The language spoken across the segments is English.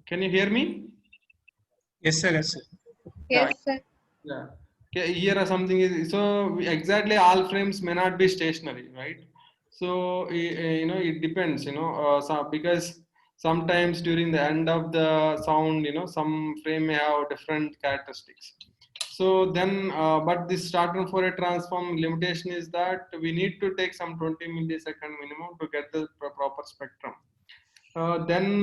Can you hear me? Yes, sir. Yes, sir. Yeah. Yes, sir. Yeah. Okay, here are something is so exactly all frames may not be stationary, right? So it depends, so because sometimes during the end of the sound, some frame may have different characteristics. So then, but this starter for a transform limitation is that we need to take some 20 millisecond minimum to get the proper spectrum. Then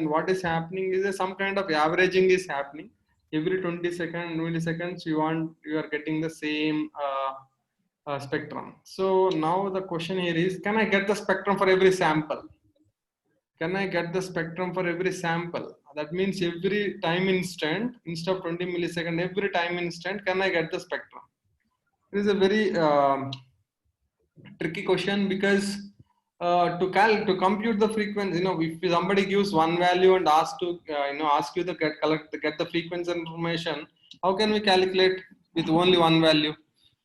what is happening is some kind of averaging is happening. Every 20 milliseconds you are getting the same spectrum. So now the question here is, can I get the spectrum for every sample? Can I get the spectrum for every sample? That means every time instant, instead of 20 millisecond, every time instant, can I get the spectrum? It is a very tricky question because to compute the frequency, if somebody gives one value and ask to ask you to get the frequency information, how can we calculate with only one value?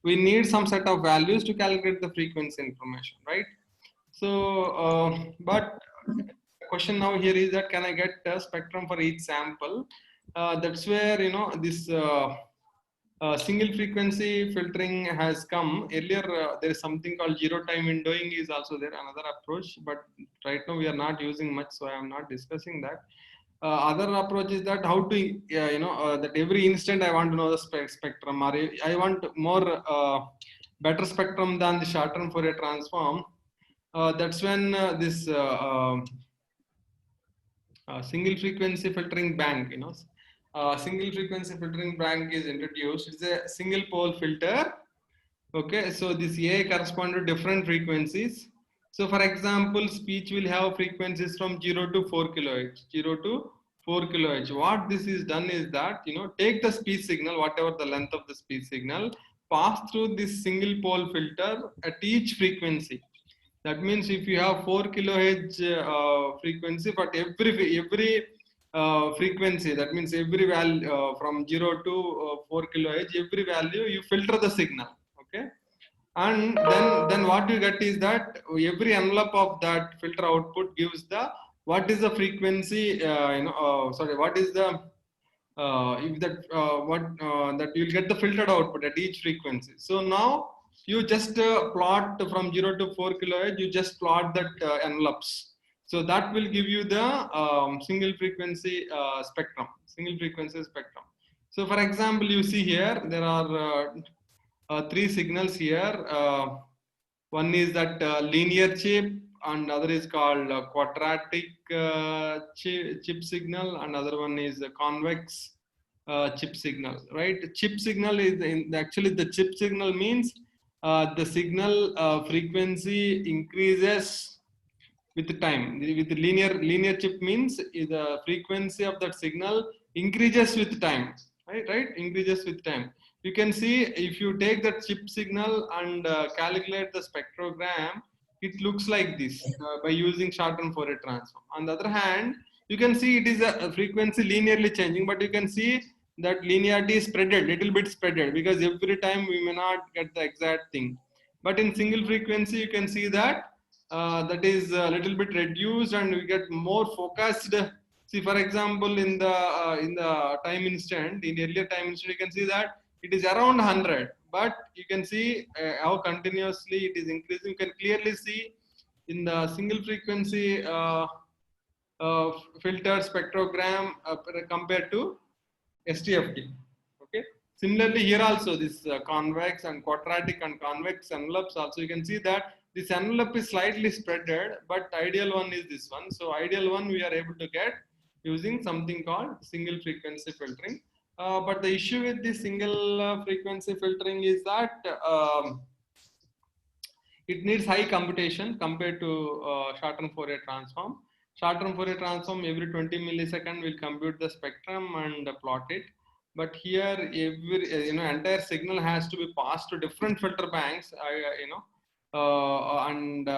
We need some set of values to calculate the frequency information, right? So but the question now here is that can I get a spectrum for each sample? That's where this single frequency filtering has come. Earlier, there is something called zero time windowing is also there, another approach, but right now we are not using much, so I am not discussing that. Other approach is that how to, that every instant I want to know the spectrum, or I want more better spectrum than the short term Fourier transform. That's when this single frequency filtering bank, single frequency filtering bank is introduced. It's a single pole filter. Okay, so this A correspond to different frequencies. So for example, speech will have frequencies from 0 to 4 kilohertz, 0 to 4 kilohertz. What this is done is that, take the speech signal, whatever the length of the speech signal, pass through this single pole filter at each frequency. That means if you have 4 kilohertz frequency, but every frequency, that means every value from 0 to 4 kilohertz, every value you filter the signal. Okay, and then what you get is that every envelope of that filter output gives the what is the frequency. Sorry, what is the if that what that you'll get the filtered output at each frequency. So now you just plot from 0 to 4 kilohertz, you just plot that envelopes. So that will give you the single frequency single frequency spectrum. So for example, you see here there are three signals here. One is that linear chip, and other is called quadratic chip signal, and other one is a convex chip signal, right? Chip signal is actually the chip signal means the signal frequency increases with time. With the linear chip means the frequency of that signal increases with time, right? Increases with time. You can see if you take that chip signal and calculate the spectrogram, it looks like this by using short-term Fourier transform. On the other hand, you can see it is a frequency linearly changing, but you can see that linearity is spreaded, little bit spreaded, because every time we may not get the exact thing. But in single frequency, you can see that that is a little bit reduced, and we get more focused. See, for example, in the time instant, in earlier time instant, you can see that it is around 100, but you can see how continuously it is increasing. You can clearly see in the single frequency filter spectrogram compared to STFT. Okay. Similarly, here also this convex and quadratic and convex envelopes also you can see that this envelope is slightly spreaded, but ideal one is this one. So ideal one we are able to get using something called single frequency filtering. But the issue with the single frequency filtering is that it needs high computation compared to short-term Fourier transform. Short-term Fourier transform every 20 millisecond will compute the spectrum and plot it. But here, every entire signal has to be passed to different filter banks. And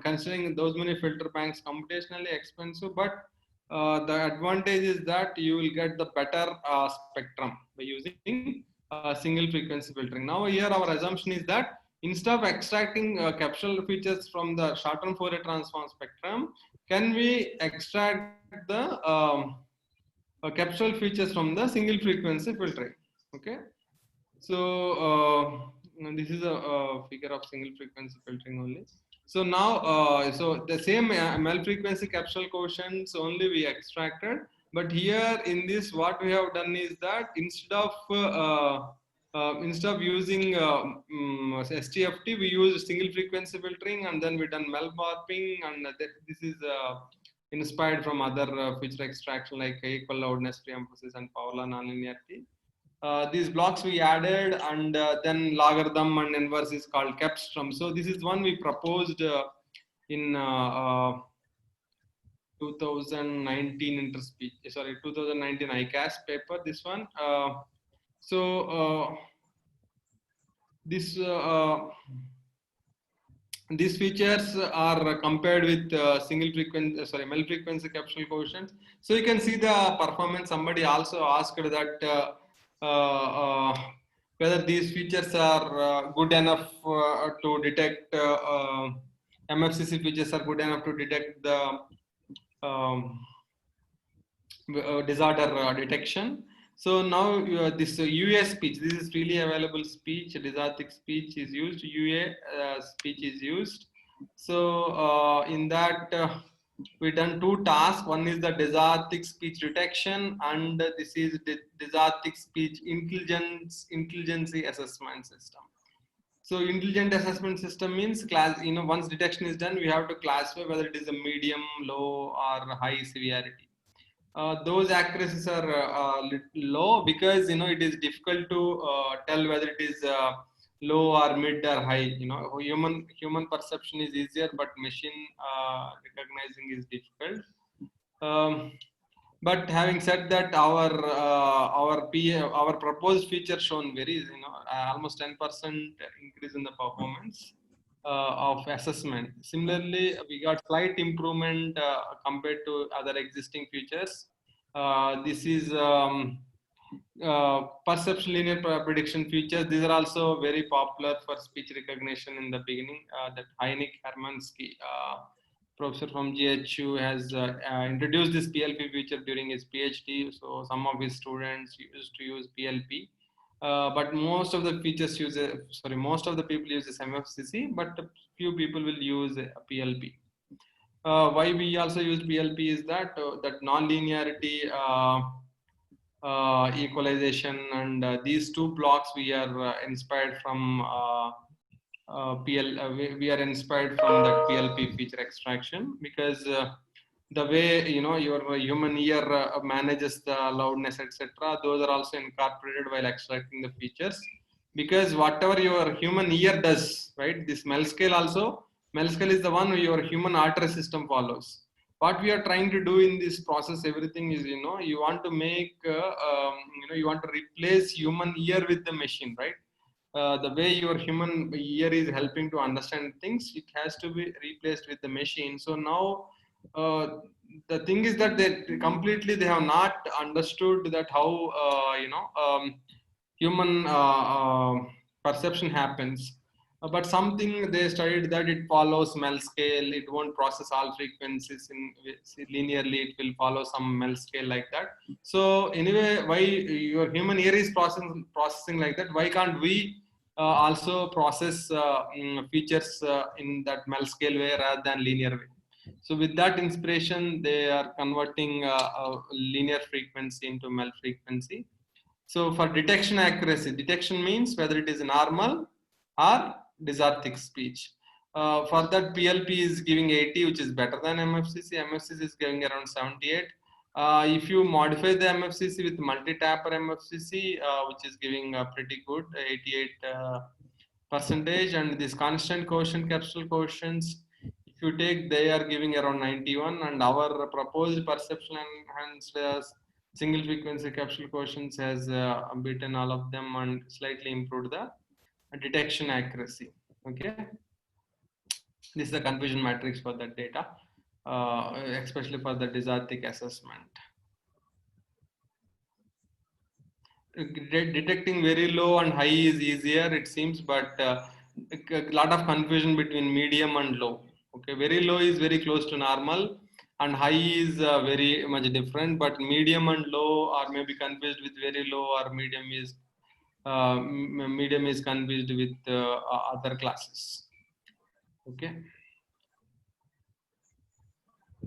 considering those many filter banks, computationally expensive. But the advantage is that you will get the better spectrum by using single frequency filtering. Now here our assumption is that instead of extracting capsule features from the short-term Fourier transform spectrum, can we extract the capsule features from the single frequency filtering? Okay, so this is a figure of single frequency filtering only. So now, so the same Mel frequency capsule quotients only we extracted, but here in this, what we have done is that instead of using STFT, we use single frequency filtering, and then we done Mel warping, and this is inspired from other feature extraction like equal loudness, pre-emphasis, and Paula nonlinearity. These blocks we added, and then logarithm and inverse is called Kepstrom. So this is one we proposed in 2019 interspeech, sorry, 2019 ICAS paper, this one. This these features are compared with single frequency, sorry, Mel frequency capsule quotient. So you can see the performance. Somebody also asked that whether these features are good enough to detect MFCC features are good enough to detect the disorder detection. So now this UA speech, this is freely available speech, dysarthric speech is used, UA speech is used. So in that we done two tasks. One is the dysarthric speech detection, and this is the dysarthric speech intelligency assessment system. So intelligent assessment system means class, once detection is done, we have to classify whether it is a medium, low, or high severity. Those accuracies are low because it is difficult to tell whether it is low or mid or high. Human perception is easier, but machine recognizing is difficult. Um, but having said that, our proposed feature shown very almost 10% increase in the performance of assessment. Similarly, we got slight improvement compared to other existing features. This is perception linear prediction features. These are also very popular for speech recognition in the beginning. That Heineck Hermansky, professor from GHU, has introduced this PLP feature during his PhD. So some of his students used to use PLP. But most of the features most of the people use this MFCC, but few people will use PLP. Why we also use PLP is that that non-linearity equalization, and these two blocks we are inspired from we are inspired from that PLP feature extraction, because the way your human ear manages the loudness, etc., those are also incorporated while extracting the features. Because whatever your human ear does, right, this Mel scale also, Mel scale is the one your human artery system follows. What we are trying to do in this process, everything is, you want to make you want to replace human ear with the machine, right? The way your human ear is helping to understand things, it has to be replaced with the machine. So now the thing is that they have not understood that how human perception happens. But something they studied that it follows Mel scale. It won't process all frequencies in linearly. It will follow some Mel scale like that. So anyway, why your human ear is processing like that? Why can't we also process features in that Mel scale way rather than linear way? So with that inspiration, they are converting a linear frequency into Mel frequency. So for detection accuracy, detection means whether it is normal or dysarthric speech. For that, PLP is giving 80, which is better than MFCC. MFCC is giving around 78. If you modify the MFCC with multi-tapper MFCC, which is giving pretty good 88 percentage, and this constant quotient capsule quotients, if you take, they are giving around 91, and our proposed perception enhanced single frequency capsule quotients has beaten all of them and slightly improved the detection accuracy. Okay, this is the confusion matrix for that data, especially for the dysarthric assessment. Detecting very low and high is easier, it seems, but a lot of confusion between medium and low. Okay, very low is very close to normal, and high is very much different. But medium and low are maybe confused with very low, or medium is confused with other classes. Okay.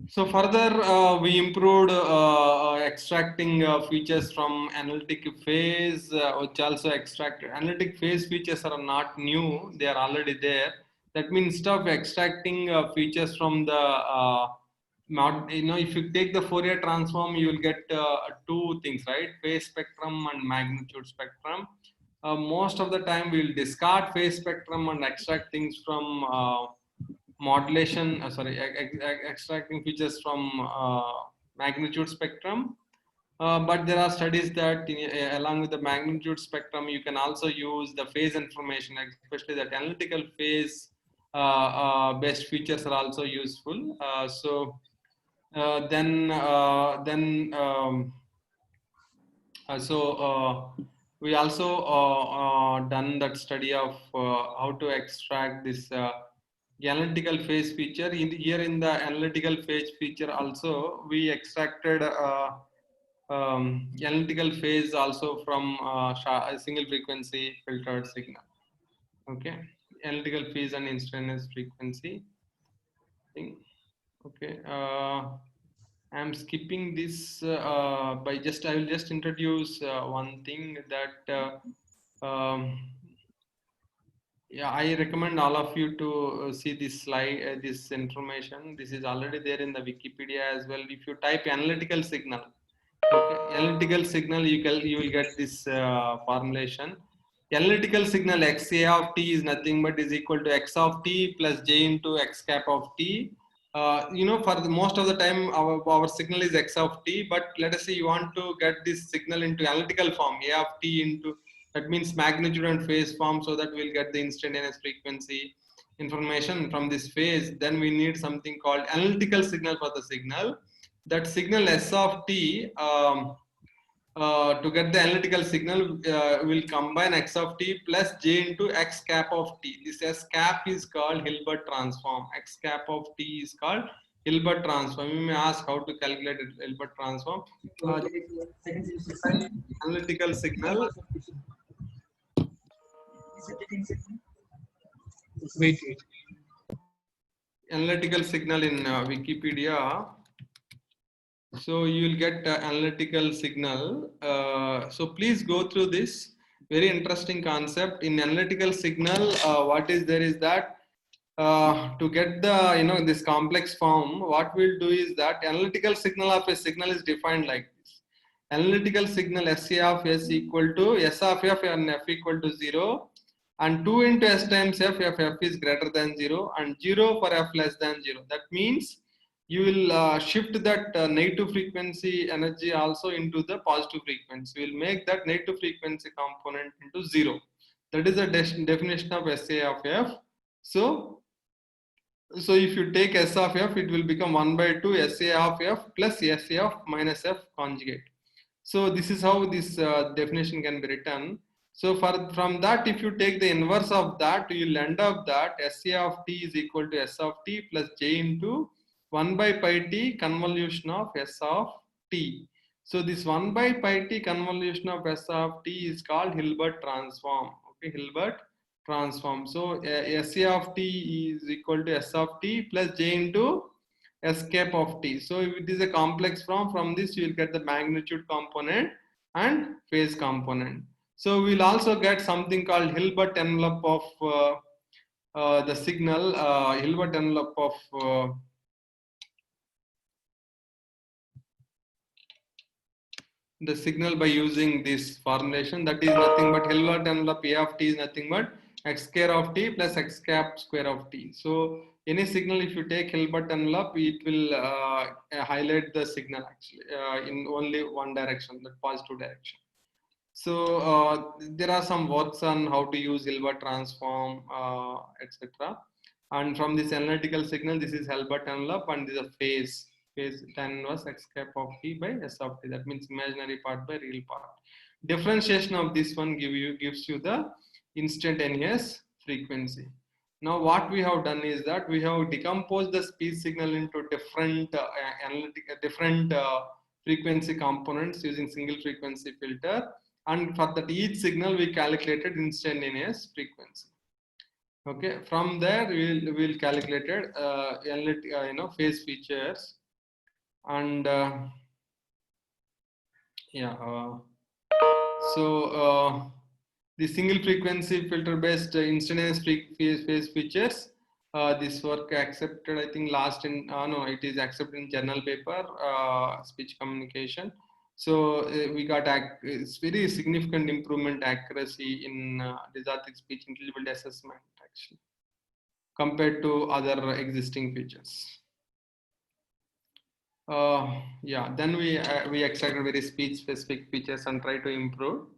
So further, we improved extracting features from analytic phase, which also extract analytic phase features are not new; they are already there. That means instead of extracting features from the if you take the Fourier transform, you will get two things, right? Phase spectrum and magnitude spectrum. Most of the time, we will discard phase spectrum and extract things from modulation, extracting features from magnitude spectrum. But there are studies that along with the magnitude spectrum, you can also use the phase information, especially that analytical phase based features are also useful. We also done that study of how to extract this analytical phase feature. Here in the analytical phase feature also, we extracted analytical phase also from a single frequency filtered signal. Okay, analytical phase and instantaneous frequency thing. Okay. I'm skipping this by just I will just introduce one thing that yeah, I recommend all of you to see this slide, this information. This is already there in the Wikipedia as well. If you type analytical signal, okay, analytical signal, you will get this formulation. Analytical signal XA of t is nothing but is equal to x of t plus j into x cap of t. For the most of the time, our signal is x of t, but let us say you want to get this signal into analytical form, a of t into, that means magnitude and phase form, so that we'll get the instantaneous frequency information from this phase. Then we need something called analytical signal for the signal. That signal S of t, to get the analytical signal, will combine x of t plus j into x cap of t. This S cap is called Hilbert transform. X cap of t is called Hilbert transform. You may ask how to calculate Hilbert transform. Analytical signal. Wait. Analytical signal in Wikipedia. So you will get analytical signal. So please go through this very interesting concept. In analytical signal, what is there is that to get the this complex form, what we'll do is that analytical signal of a signal is defined like this. Analytical signal SA of S equal to S of F and F equal to 0, and 2 into S times F if F is greater than 0, and 0 for F less than 0. That means you will shift that negative frequency energy also into the positive frequency. We will make that negative frequency component into 0. That is the definition of SA of F. So if you take S of F, it will become 1 by 2 SA of F plus SA of minus F conjugate. So this is how this definition can be written. So from that, if you take the inverse of that, you will end up that SA of t is equal to S of t plus j into 1 by pi t convolution of S of t. So this 1 by pi t convolution of S of t is called Hilbert transform. Okay, Hilbert transform. So SA of t is equal to S of t plus j into S cap of t. So if it is a complex form, from this you will get the magnitude component and phase component. So we'll also get something called Hilbert envelope of the signal, Hilbert envelope of the signal by using this formulation. That is nothing but Hilbert envelope A of t is nothing but x square of t plus x cap square of t. So any signal, if you take Hilbert envelope, it will highlight the signal actually in only one direction, the positive direction. So there are some works on how to use Hilbert transform, etc. And from this analytical signal, this is Hilbert envelope, and this is a phase tan inverse x cap of t by s of t. That means imaginary part by real part. Differentiation of this one gives you the instantaneous frequency. Now what we have done is that we have decomposed the speech signal into different different frequency components using single frequency filter, and for that each signal we calculated instantaneous frequency. Okay, from there we'll calculated phase features, and yeah the single frequency filter based instantaneous phase features, this work accepted, I think, last in no, it is accepted in journal paper, speech communication. So we got it's very significant improvement accuracy in Desartic speech intelligibility assessment actually, compared to other existing features. Yeah, then we extracted very speech specific features and try to improve.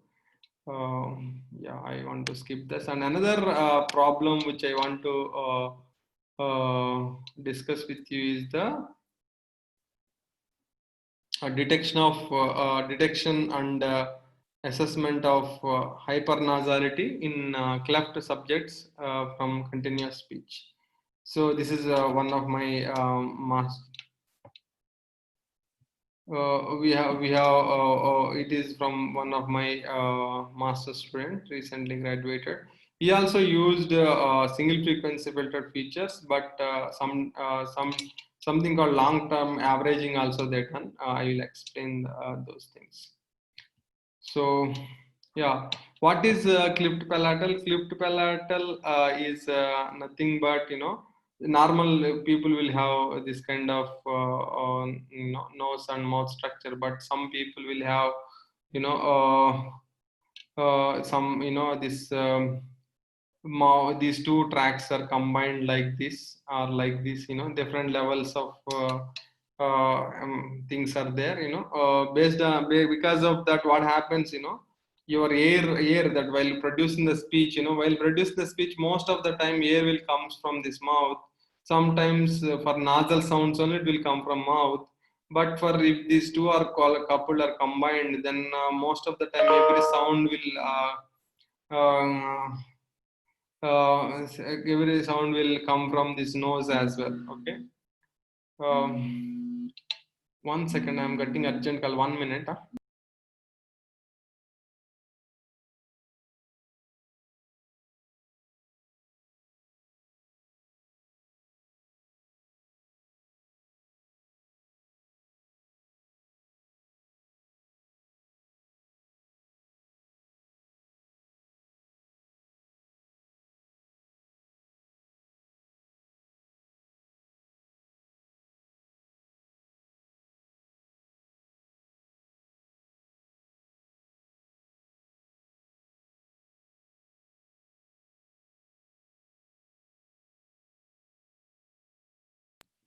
Yeah, I want to skip this. And another problem which I want to discuss with you is the detection and assessment of hypernasality in cleft subjects from continuous speech. So this is one of my it is from one of my master student recently graduated. He also used single frequency filter features, but something called long term averaging also they done. I will explain those things. So yeah, what is cleft palatal? Cleft palatal is nothing but, normal people will have this kind of nose and mouth structure, but some people will have, some, this these two tracks are combined like this or like this, different levels of things are there, based on, because of that what happens, your air that while producing the speech, while producing the speech, most of the time air will comes from this mouth. Sometimes for nasal sounds only it will come from mouth, but for if these two are coupled or combined, then most of the time every sound will every sound will come from this nose as well. Okay, 1 second, I'm getting urgent call, 1 minute.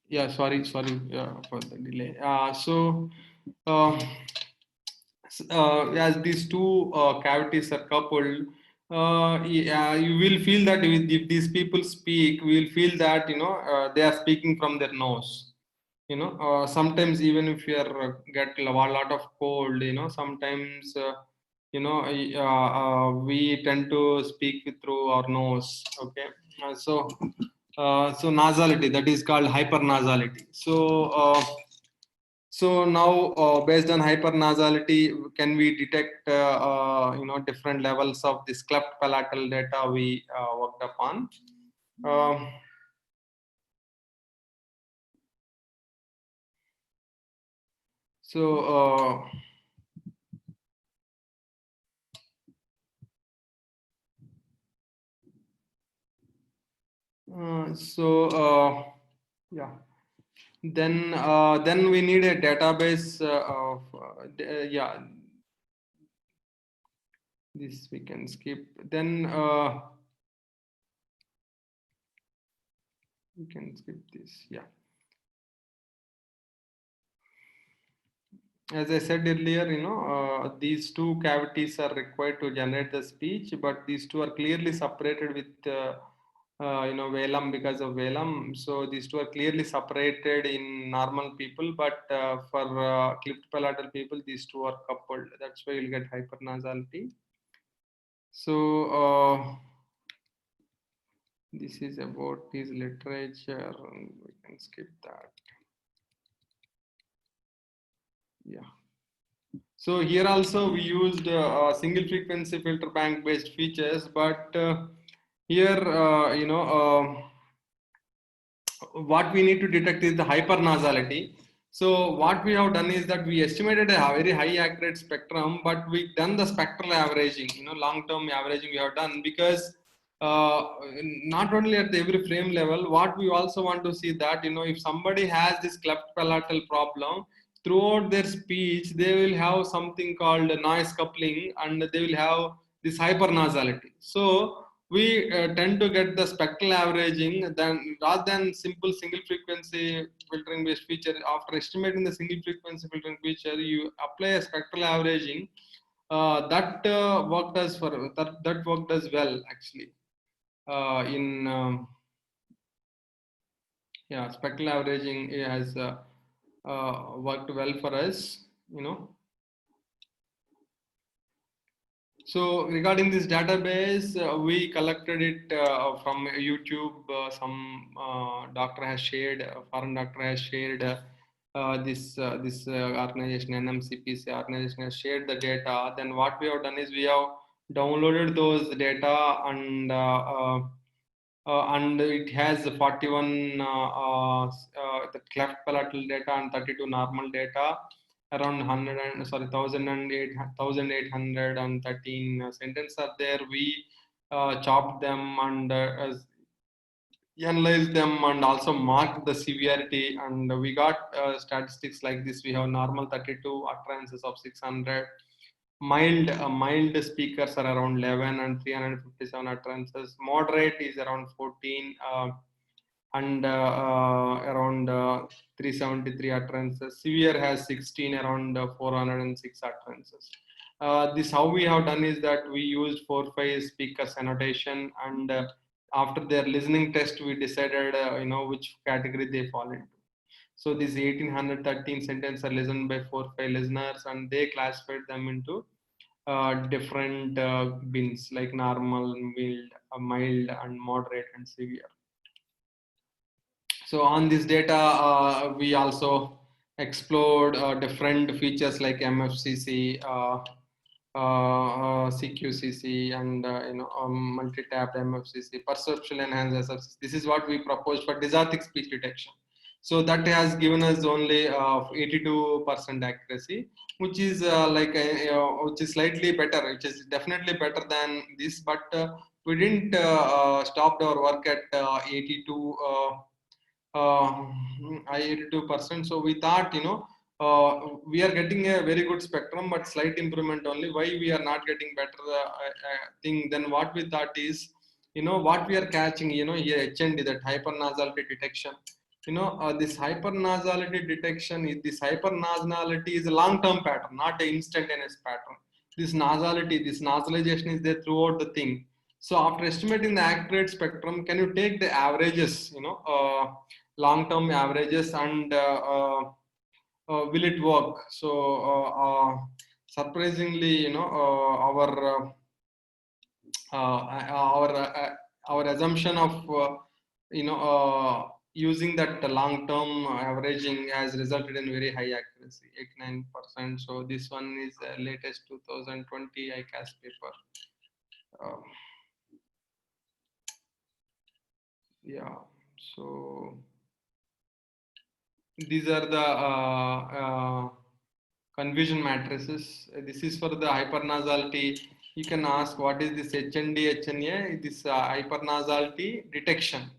Yeah, sorry for the delay. Uh, as these two cavities are coupled, yeah, you will feel that if these people speak, we will feel that, they are speaking from their nose. Sometimes even if you are get a lot of cold, sometimes we tend to speak through our nose. Okay, so nasality, that is called hypernasality. So now, based on hypernasality, can we detect different levels of this cleft palatal data we worked upon. So yeah, then we need a database of yeah, this we can skip. Then we can skip this. Yeah, as I said earlier, these two cavities are required to generate the speech, but these two are clearly separated with velum, because of velum. So these two are clearly separated in normal people, but for cleft palatal people, these two are coupled. That's why you'll get hypernasality. So This is about his literature, and we can skip that. Yeah. So here also we used single frequency filter bank based features, but here what we need to detect is the hypernasality. So what we have done is that we estimated a very high accurate spectrum, but we done the spectral averaging, long-term averaging we have done, because uh, not only at the every frame level, what we also want to see that, if somebody has this cleft palatal problem, throughout their speech, they will have something called noise coupling, and they will have this hypernasality. So we tend to get the spectral averaging then rather than simple single frequency filtering based feature. After estimating the single frequency filtering feature, you apply a spectral averaging. That worked as for that worked as well actually. In Yeah, spectral averaging has worked well for us. So regarding this database, we collected it from YouTube. Some doctor has shared, foreign doctor has shared this organization, NMCPC organization has shared the data. Then what we have done is we have downloaded those data, and it has 41 the cleft palatal data and 32 normal data, around 100 and sorry 1813 sentences are there. We chopped them and analyzed them and also marked the severity, and we got statistics like this. We have normal 32, utterances of 600, mild speakers are around 11 and 357 utterances, moderate is around 14, and around 373 utterances. Severe has 16, around 406 utterances. This how we have done is that we used 4-5 speakers annotation, and after their listening test, we decided which category they fall into. So these 1813 sentences are listened by 4-5 listeners, and they classified them into different bins like normal, mild, and moderate and severe. So on this data, we also explored different features like MFCC, CQCC, and multi-tapped MFCC, perceptual enhanced SFCC. This is what we proposed for dysarthric speech detection. So that has given us only 82% accuracy, which is which is slightly better, which is definitely better than this. But we didn't stop our work at 82. 82%. So we thought, we are getting a very good spectrum, but slight improvement only. Why we are not getting better thing? Then what we thought is, what we are catching, here HND, that hypernasality detection. This hypernasality detection is this hypernasality is a long-term pattern, not an instantaneous pattern. This nasality, this nasalization is there throughout the thing. So after estimating the accurate spectrum, can you take the averages, long-term averages, and will it work? So surprisingly, our assumption of using that long-term averaging has resulted in very high accuracy, 89%. So this one is latest 2020 ICAS paper. Yeah. So these are the confusion matrices. This is for the hypernasality. You can ask what is this HND, HNA? This hypernasality detection.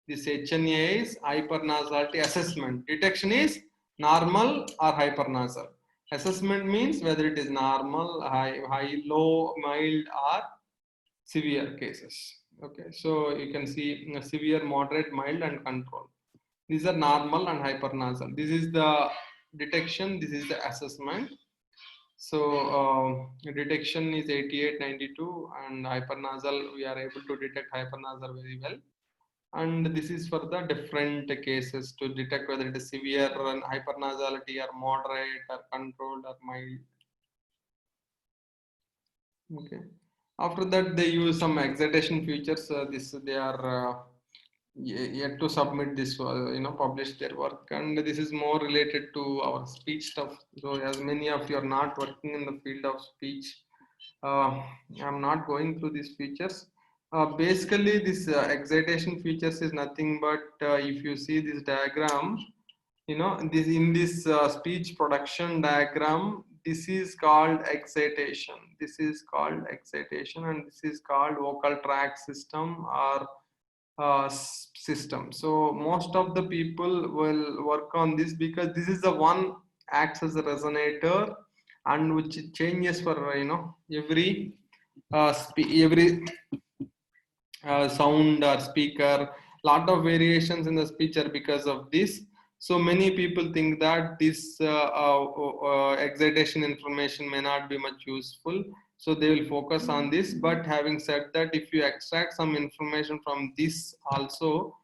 This HNA is hypernasality assessment. Detection is normal or hypernasal. Assessment means whether it is normal, high, low, mild, or severe cases. Okay, so you can see severe, moderate, mild, and control. These are normal and hypernasal. This is the detection. This is the assessment. So detection is 88, 92, and hypernasal, we are able to detect hypernasal very well. And this is for the different cases to detect whether it is severe and hypernasality, or moderate, or controlled, or mild. Okay. After that, they use some excitation features. This they are yet to submit this, publish their work, and this is more related to our speech stuff. So, as many of you are not working in the field of speech, uh, I'm not going through these features. Basically, this excitation features is nothing but if you see this diagram, this in this speech production diagram, this is called excitation. This is called excitation, and this is called vocal tract system or system. So most of the people will work on this because this is the one acts as a resonator and which changes for every every sound or speaker. Lot of variations in the speech are because of this. So many people think that this excitation information may not be much useful, so they will focus on this. But having said that, if you extract some information from this also,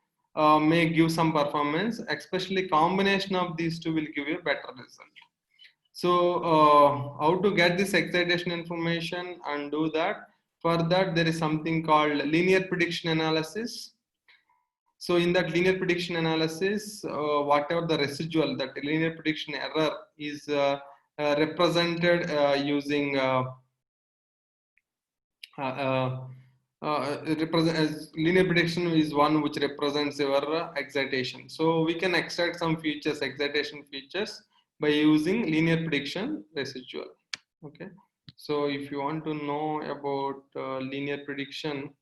may give some performance, especially combination of these two will give you a better result. So how to get this excitation information and do that? For that, there is something called linear prediction analysis. So in that linear prediction analysis, whatever the residual, that linear prediction error is represented using as linear prediction is one which represents your excitation. So we can extract some features, excitation features, by using linear prediction residual. Okay. So if you want to know about linear prediction,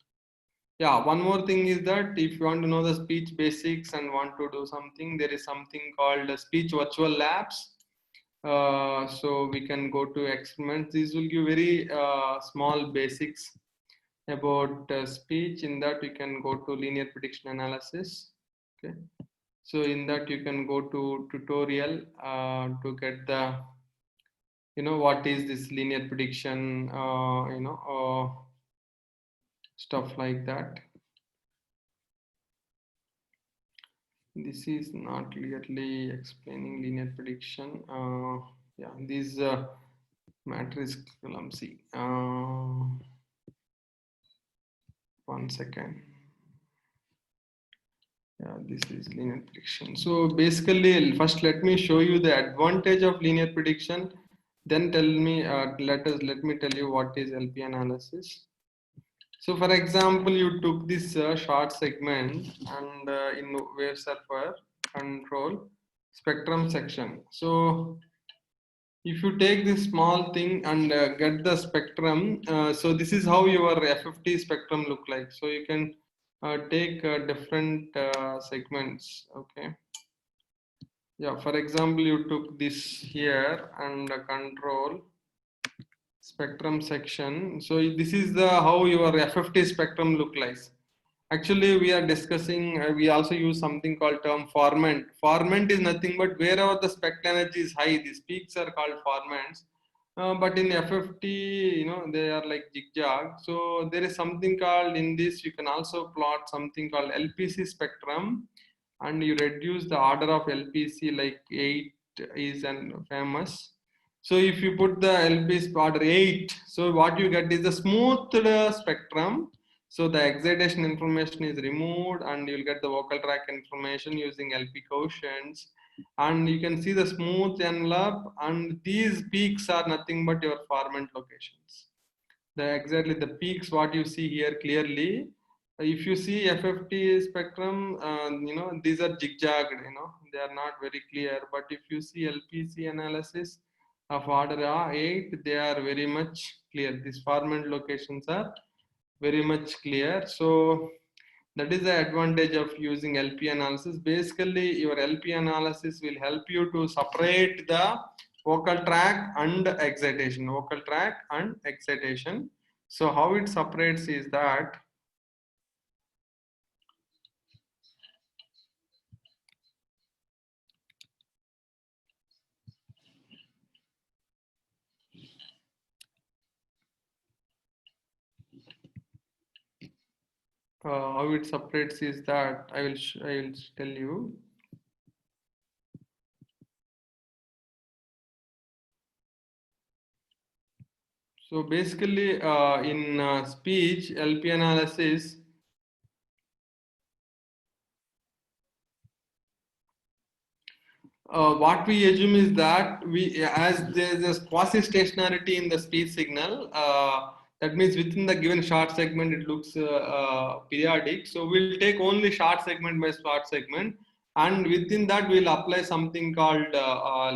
yeah, one more thing is that if you want to know the speech basics and want to do something, there is something called speech virtual labs. So we can go to experiments. These will give very small basics about speech. In that, you can go to linear prediction analysis. Okay. So in that, you can go to tutorial to get the, what is this linear prediction, stuff like that. This is not clearly explaining linear prediction. Yeah, these matrix clumsy. 1 second. Yeah, this is linear prediction. So basically, first let me show you the advantage of linear prediction. Then tell me, let me tell you what is LP analysis. So for example, you took this short segment and in wave surfer control spectrum section. So if you take this small thing and get the spectrum, so this is how your FFT spectrum look like. So you can take different segments. Okay. Yeah, for example, you took this here and control spectrum section. So this is the how your FFT spectrum look like. Actually, we are discussing, we also use something called term formant. Formant is nothing but wherever the spectral energy is high, these peaks are called formants. But in FFT, they are like zigzag. So there is something called, in this, you can also plot something called LPC spectrum, and you reduce the order of LPC, like 8 is an famous. So if you put the LPC order 8, so what you get is the smoothed spectrum. So the excitation information is removed and you'll get the vocal track information using LP quotients, and you can see the smooth envelope, and these peaks are nothing but your formant locations. Exactly the peaks what you see here clearly. If you see FFT spectrum, these are zigzagged, they are not very clear. But if you see LPC analysis of order 8, they are very much clear. These formant locations are very much clear. So that is the advantage of using LP analysis. Basically, your LP analysis will help you to separate the vocal track and excitation. Vocal track and excitation. So how it separates is that I will tell you. So basically, in speech LP analysis, what we assume is that as there is a quasi-stationarity in the speech signal, that means within the given short segment it looks periodic. So we'll take only short segment by short segment, and within that we'll apply something called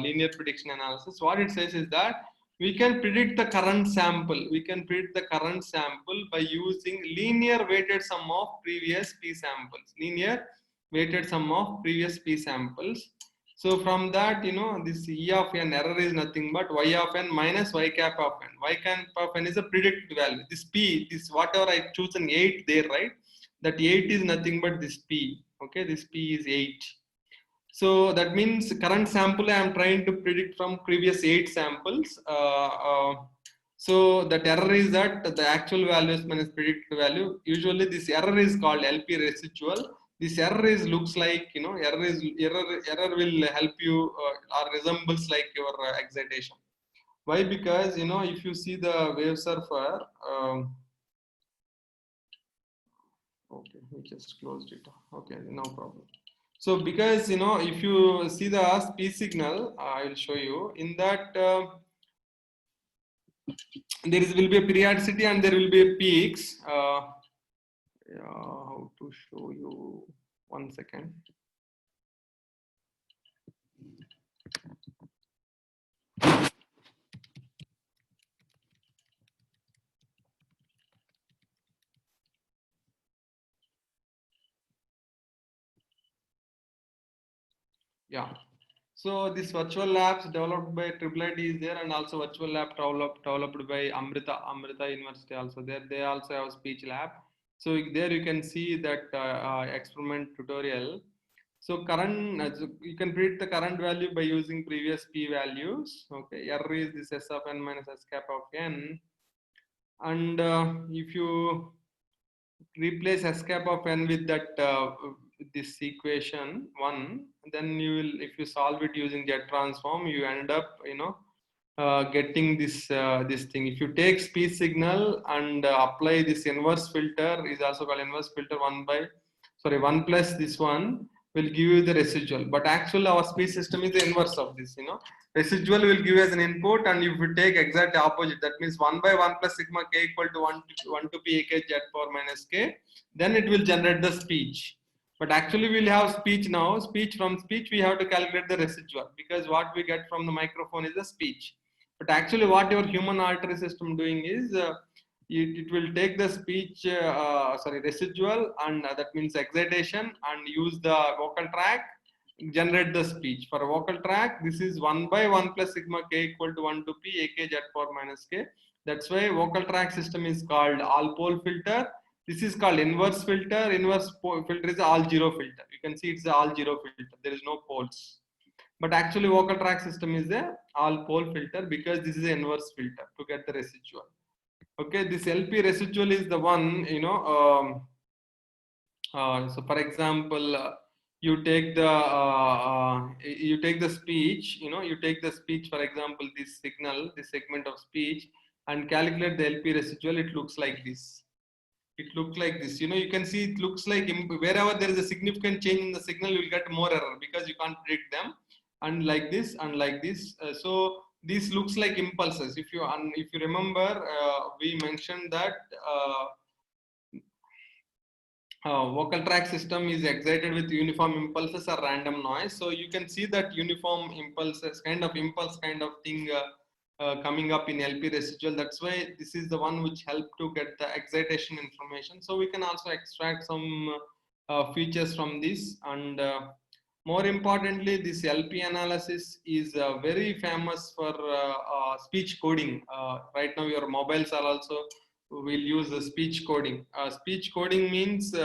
linear prediction analysis. What it says is that we can predict the current sample. We can predict the current sample by using linear weighted sum of previous p samples. Linear weighted sum of previous p samples. So from that, this E of n error is nothing but y of n minus y cap of n. Y cap of n is a predicted value. This p, this whatever I choose an 8 there, right? That 8 is nothing but this p. Okay, this p is 8. So that means current sample I am trying to predict from previous 8 samples. So that error is that the actual values minus predicted value. Usually this error is called LP residual. This error is looks like error will help you or resembles like your excitation. Why? Because if you see the wave surfer, okay, we just closed it. Okay, no problem. So because if you see the speech signal, I will show you in that will be a periodicity and there will be a peaks. How to show you? 1 second. Yeah. So this virtual labs developed by IIIT is there, and also virtual lab developed by Amrita University also there. They also have speech lab. So there you can see that experiment tutorial. So you can predict the current value by using previous p values. Okay, R is this S of n minus S cap of n, and if you replace S cap of n with that this equation 1, then you will, if you solve it using Z transform, you end up getting this this thing. If you take speech signal and apply this inverse filter, is also called inverse filter 1 plus this one will give you the residual, but actually our speech system is the inverse of this. Residual will give as an input, and if you take exact opposite, that means 1 by 1 plus sigma k equal to 1 to p ak z power minus k, then it will generate the speech. But actually we'll have speech now. From speech we have to calculate the residual, because what we get from the microphone is the speech. But actually what your human auditory system doing is it will take the speech residual, and that means excitation, and use the vocal track, generate the speech. For a vocal track, this is 1 by 1 plus sigma k equal to 1 to p ak z power minus k. That's why vocal track system is called all pole filter. This is called inverse filter. Inverse filter is all zero filter. You can see it's the all zero filter. There is no poles. But actually vocal track system is a all pole filter, because this is an inverse filter to get the residual. Okay, this LP residual is the one, so for example, you take the speech, you take the speech, for example, this signal, this segment of speech, and calculate the LP residual. It looks like this. It looks like this. You can see it looks like wherever there is a significant change in the signal, you will get more error, because you can't predict them. And like this, and like this. So this looks like impulses. If you remember, we mentioned that vocal tract system is excited with uniform impulses or random noise. So you can see that uniform impulses, kind of impulse kind of thing coming up in LP residual. That's why this is the one which help to get the excitation information. So we can also extract some features from this, and more importantly, this LP analysis is very famous for speech coding. Right now your mobiles are also will use the speech coding. Speech coding means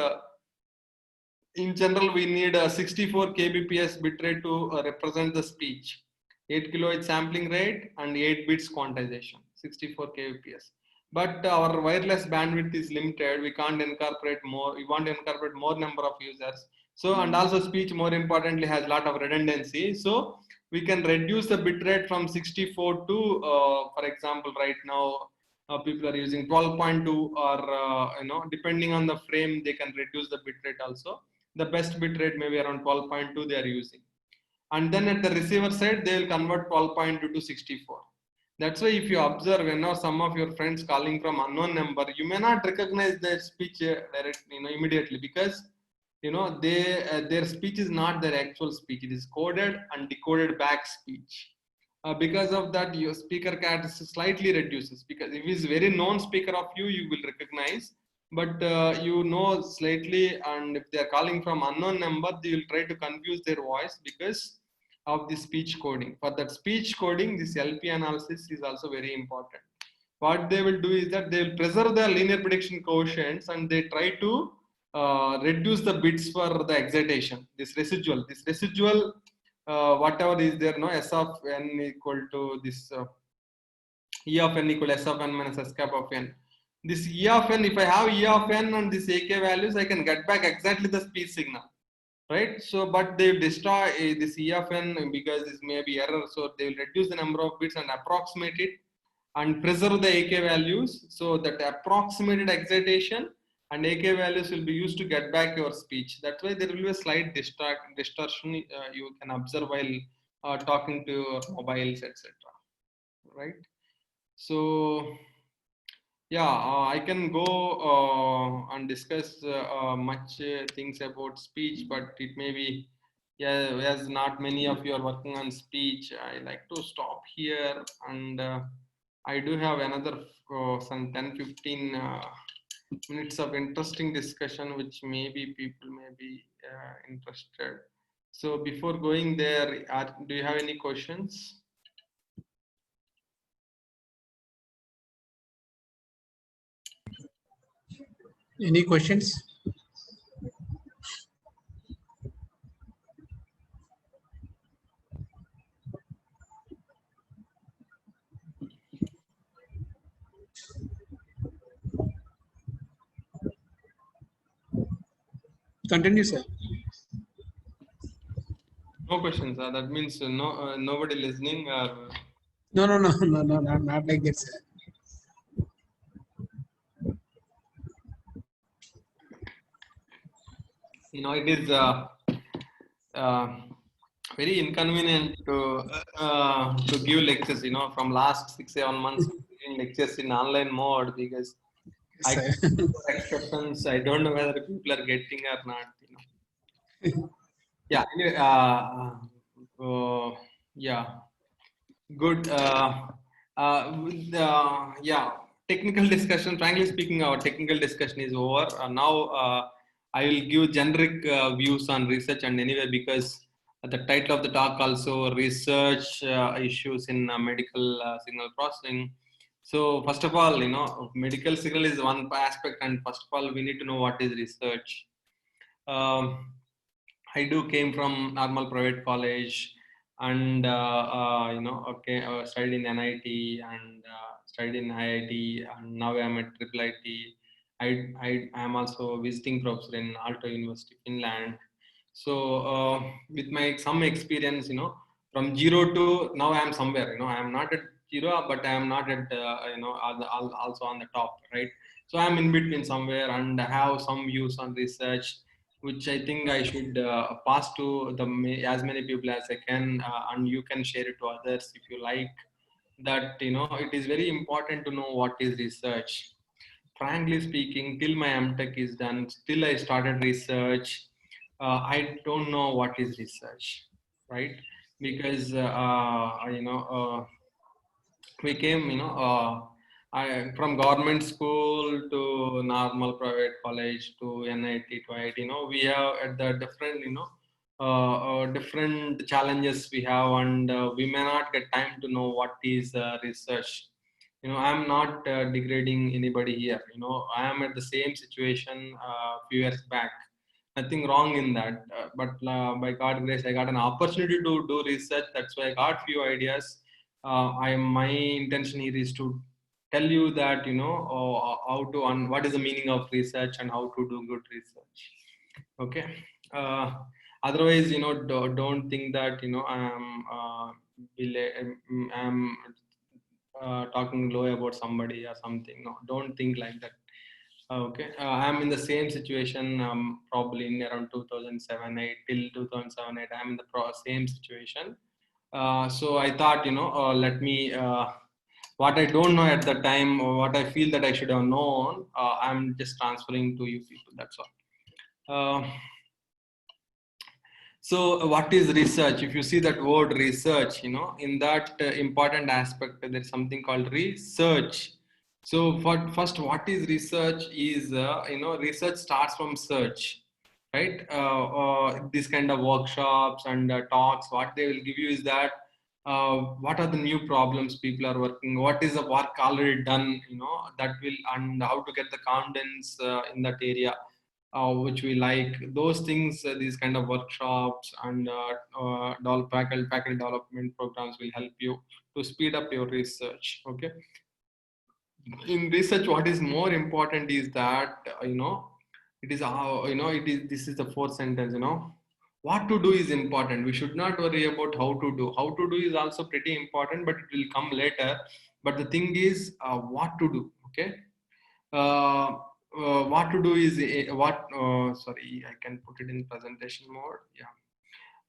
in general we need a 64 kbps bitrate to represent the speech, 8 kilohertz sampling rate, and 8 bits quantization, 64 kbps. But our wireless bandwidth is limited. We can't incorporate more. We want to incorporate more number of users. So, and also speech, more importantly, has a lot of redundancy. So we can reduce the bitrate from 64 to, for example, right now people are using 12.2 or depending on the frame they can reduce the bitrate also. The best bitrate maybe around 12.2 they are using, and then at the receiver side they will convert 12.2 to 64. That's why if you observe, some of your friends calling from unknown number, you may not recognize their speech immediately, because their speech is not their actual speech. It is coded and decoded back speech. Because of that, your speaker cat slightly reduces, because if it's very known speaker of you, you will recognize, but slightly, and if they are calling from unknown number, they will try to confuse their voice because of the speech coding. For that speech coding, this LP analysis is also very important. What they will do is that they will preserve the linear prediction coefficients, and they try to reduce the bits for the excitation. This residual, whatever is there, S of n equal to this E of n equal S of n minus S cap of n. This E of n, if I have E of n and this AK values, I can get back exactly the speech signal, right? So, but they destroy this E of n because this may be error. So they will reduce the number of bits and approximate it and preserve the AK values. So that approximated excitation and AK values will be used to get back your speech. That's why there will be a slight distortion you can observe while talking to your mobiles, etc. Right? So yeah, I can go and discuss much things about speech, but it may be, yeah, as not many of you are working on speech, I like to stop here, and I do have another some 10-15 minutes of interesting discussion, which maybe people may be interested. So before going there, do you have any questions? Any questions? Continue, sir. No questions. That means nobody listening, or No, not like that, sir. it is uh, very inconvenient to give lectures. From last 6-7 months, giving lectures in online mode, because I Yes, sir. exceptions. I don't know whether people are getting or not. Yeah. Anyway, yeah. Good. Yeah. Technical discussion. Frankly speaking, our technical discussion is over. Now, I will give generic views on research, and anyway, because the title of the talk also research issues in medical signal processing. So first of all, medical signal is one aspect, and first of all, we need to know what is research. I do came from normal private college, and studied in NIT, and studied in IIT, and now I'm at Triple IT. I am also visiting professor in Aalto University, Finland. So with my some experience, from zero to now, I am somewhere. I am not at zero, but I am not at also on the top, right? So I'm in between somewhere, and I have some views on research, which I think I should pass to as many people as I can, and you can share it to others if you like. That it is very important to know what is research. Frankly speaking, till my MTech is done, still I started research. I don't know what is research, right? Because we came, from government school to normal private college to NIT to IIT. We have at the different, different challenges we have, and we may not get time to know what is research. I'm not degrading anybody here. I am at the same situation a few years back. Nothing wrong in that, but by God grace, I got an opportunity to do research. That's why I got few ideas. My intention here is to tell you that how to what is the meaning of research and how to do good research. Okay. Otherwise, don't think that I am talking low about somebody or something. No, don't think like that. Okay, I'm in the same situation. Probably in around 2007, 8 till 2007, 8. I'm in the same situation. So I thought, let me. What I don't know at the time, or what I feel that I should have known, I'm just transferring to you people. That's all. So what is research? If you see that word research, in that important aspect, there's something called research. So first, what is research is, research starts from search, right? This kind of workshops and talks, what they will give you is that what are the new problems people are working, what is the work already done, that will, and how to get the confidence in that area, which we like. Those things, these kind of workshops and faculty development programs will help you to speed up your research. Okay. In research, what is more important is that, it is how, this is the fourth sentence, what to do is important. We should not worry about how to do. How to do is also pretty important, but it will come later. But the thing is, what to do. Okay. uh, what to do is sorry, I can put it in presentation mode.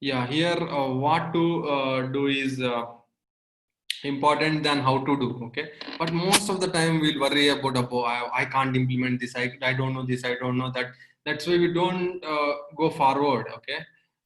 Yeah, here what to do is important than how to do. Okay, but most of the time we'll worry about, I can't implement this, I don't know this, I don't know that. That's why we don't go forward. Okay,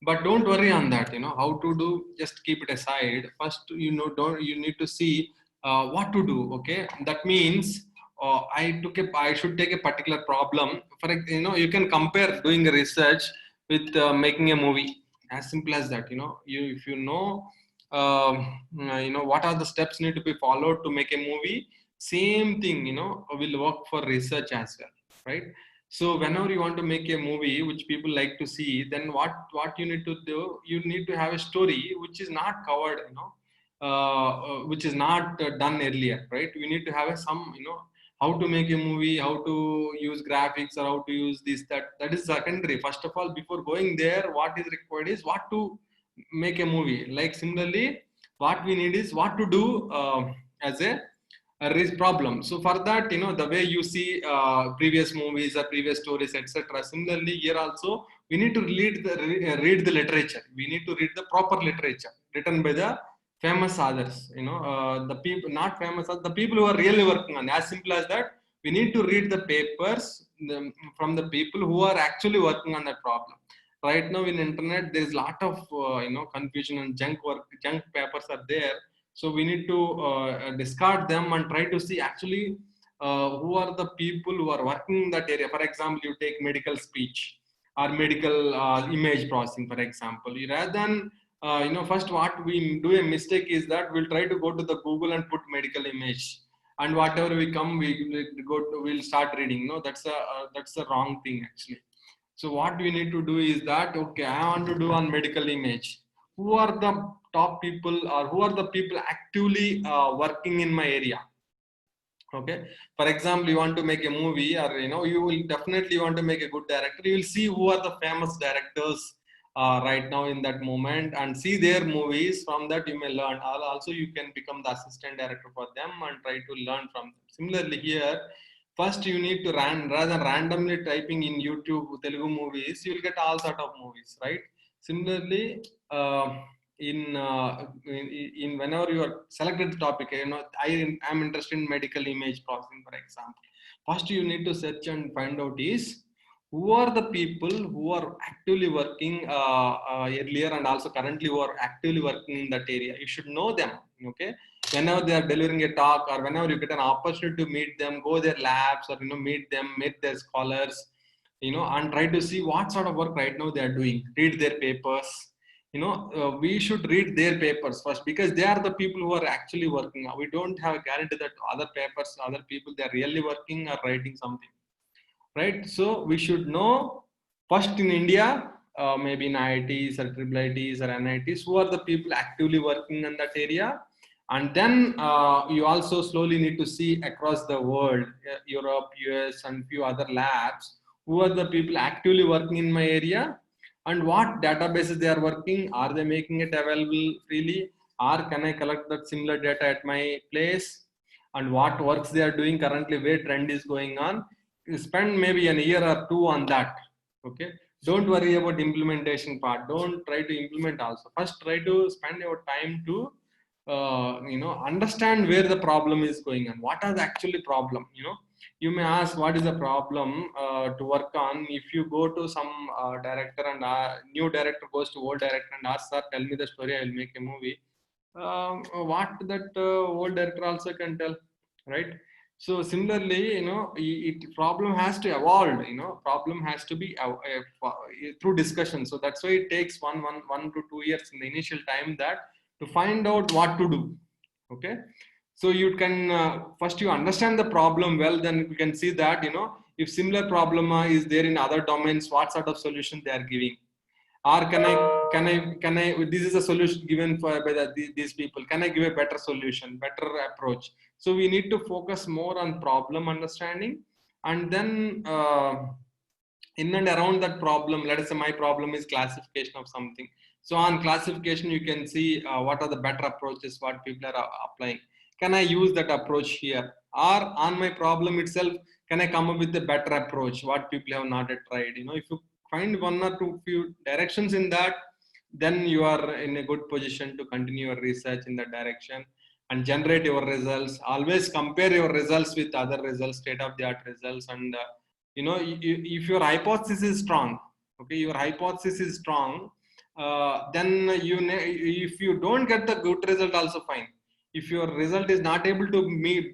but don't worry on that. How to do, just keep it aside. First, don't you need to see what to do. Okay, that means I should take a particular problem. You can compare doing a research with making a movie. As simple as that. If you know, what are the steps need to be followed to make a movie, same thing, will work for research as well, right? So whenever you want to make a movie which people like to see, then what you need to do, you need to have a story which is not covered, which is not done earlier, right? We need to have some, how to make a movie, how to use graphics, or how to use this, that is secondary. First of all, before going there, what is required is what to make a movie. Like similarly, what we need is what to do as a raise problem. So for that, the way you see previous movies or previous stories, etc. Similarly, here also we need to read the literature. We need to read the proper literature written by the famous authors. The people not famous, the people who are really working on. As simple as that, we need to read the papers from the people who are actually working on that problem. Right now in internet, there is a lot of confusion and junk papers are there. So we need to discard them and try to see actually who are the people who are working in that area. For example, you take medical speech or medical image processing, for example. Rather than first what we do a mistake is that we'll try to go to the Google and put medical image, and whatever we come, we'll start reading. No, that's a wrong thing actually. So what we need to do is that, okay, I want to do on medical image. Who are the top people, or who are the people actively working in my area? Okay. For example, you want to make a movie, or you will definitely want to make a good director. You will see who are the famous directors right now in that moment, and see their movies. From that you may learn. Also, you can become the assistant director for them and try to learn from them. Similarly here, first you need to rather than randomly typing in YouTube Telugu movies, you will get all sort of movies, right? Similarly, uh, in whenever you are selected the topic, I am interested in medical image processing, for example. First you need to search and find out is who are the people who are actively working earlier and also currently who are actively working in that area. You should know them. Okay, whenever they are delivering a talk, or whenever you get an opportunity to meet them, go their labs, or meet them, meet their scholars, and try to see what sort of work right now they are doing. Read their papers. We should read their papers first, because they are the people who are actually working. We don't have a guarantee that other papers, other people, they are really working or writing something, right? So we should know first in India, maybe in IITs or triple IITs or NITs, who are the people actively working in that area. And then you also slowly need to see across the world, Europe, US, and few other labs, who are the people actively working in my area, and what databases they are working. Are they making it available freely, or can I collect that similar data at my place? and what works they are doing currently, where trend is going on. You spend maybe an year or two on that. Okay, don't worry about implementation part. Don't try to implement also. First, try to spend your time to understand where the problem is going on. What are the actually problem? You may ask what is the problem to work on. If you go to some director and new director goes to old director and asks, sir, tell me the story, I will make a movie. What that old director also can tell, right? So similarly, problem has to evolve. Problem has to be through discussion. So that's why it takes one to 2 years in the initial time that to find out what to do. Okay, so you can first you understand the problem well, then you can see that if similar problem is there in other domains, what sort of solution they are giving, or can I this is a solution given by these people, can I give a better solution, better approach? So we need to focus more on problem understanding, and then in and around that problem, let us say my problem is classification of something. So on classification, you can see what are the better approaches, what people are applying. Can I use that approach here? Or on my problem itself, can I come up with a better approach, what people have not yet tried? If you find one or two few directions in that, then you are in a good position to continue your research in that direction and generate your results. Always compare your results with other results, state of the art results, and if your hypothesis is strong, okay, your hypothesis is strong, then if you don't get the good result, also fine. If your result is not able to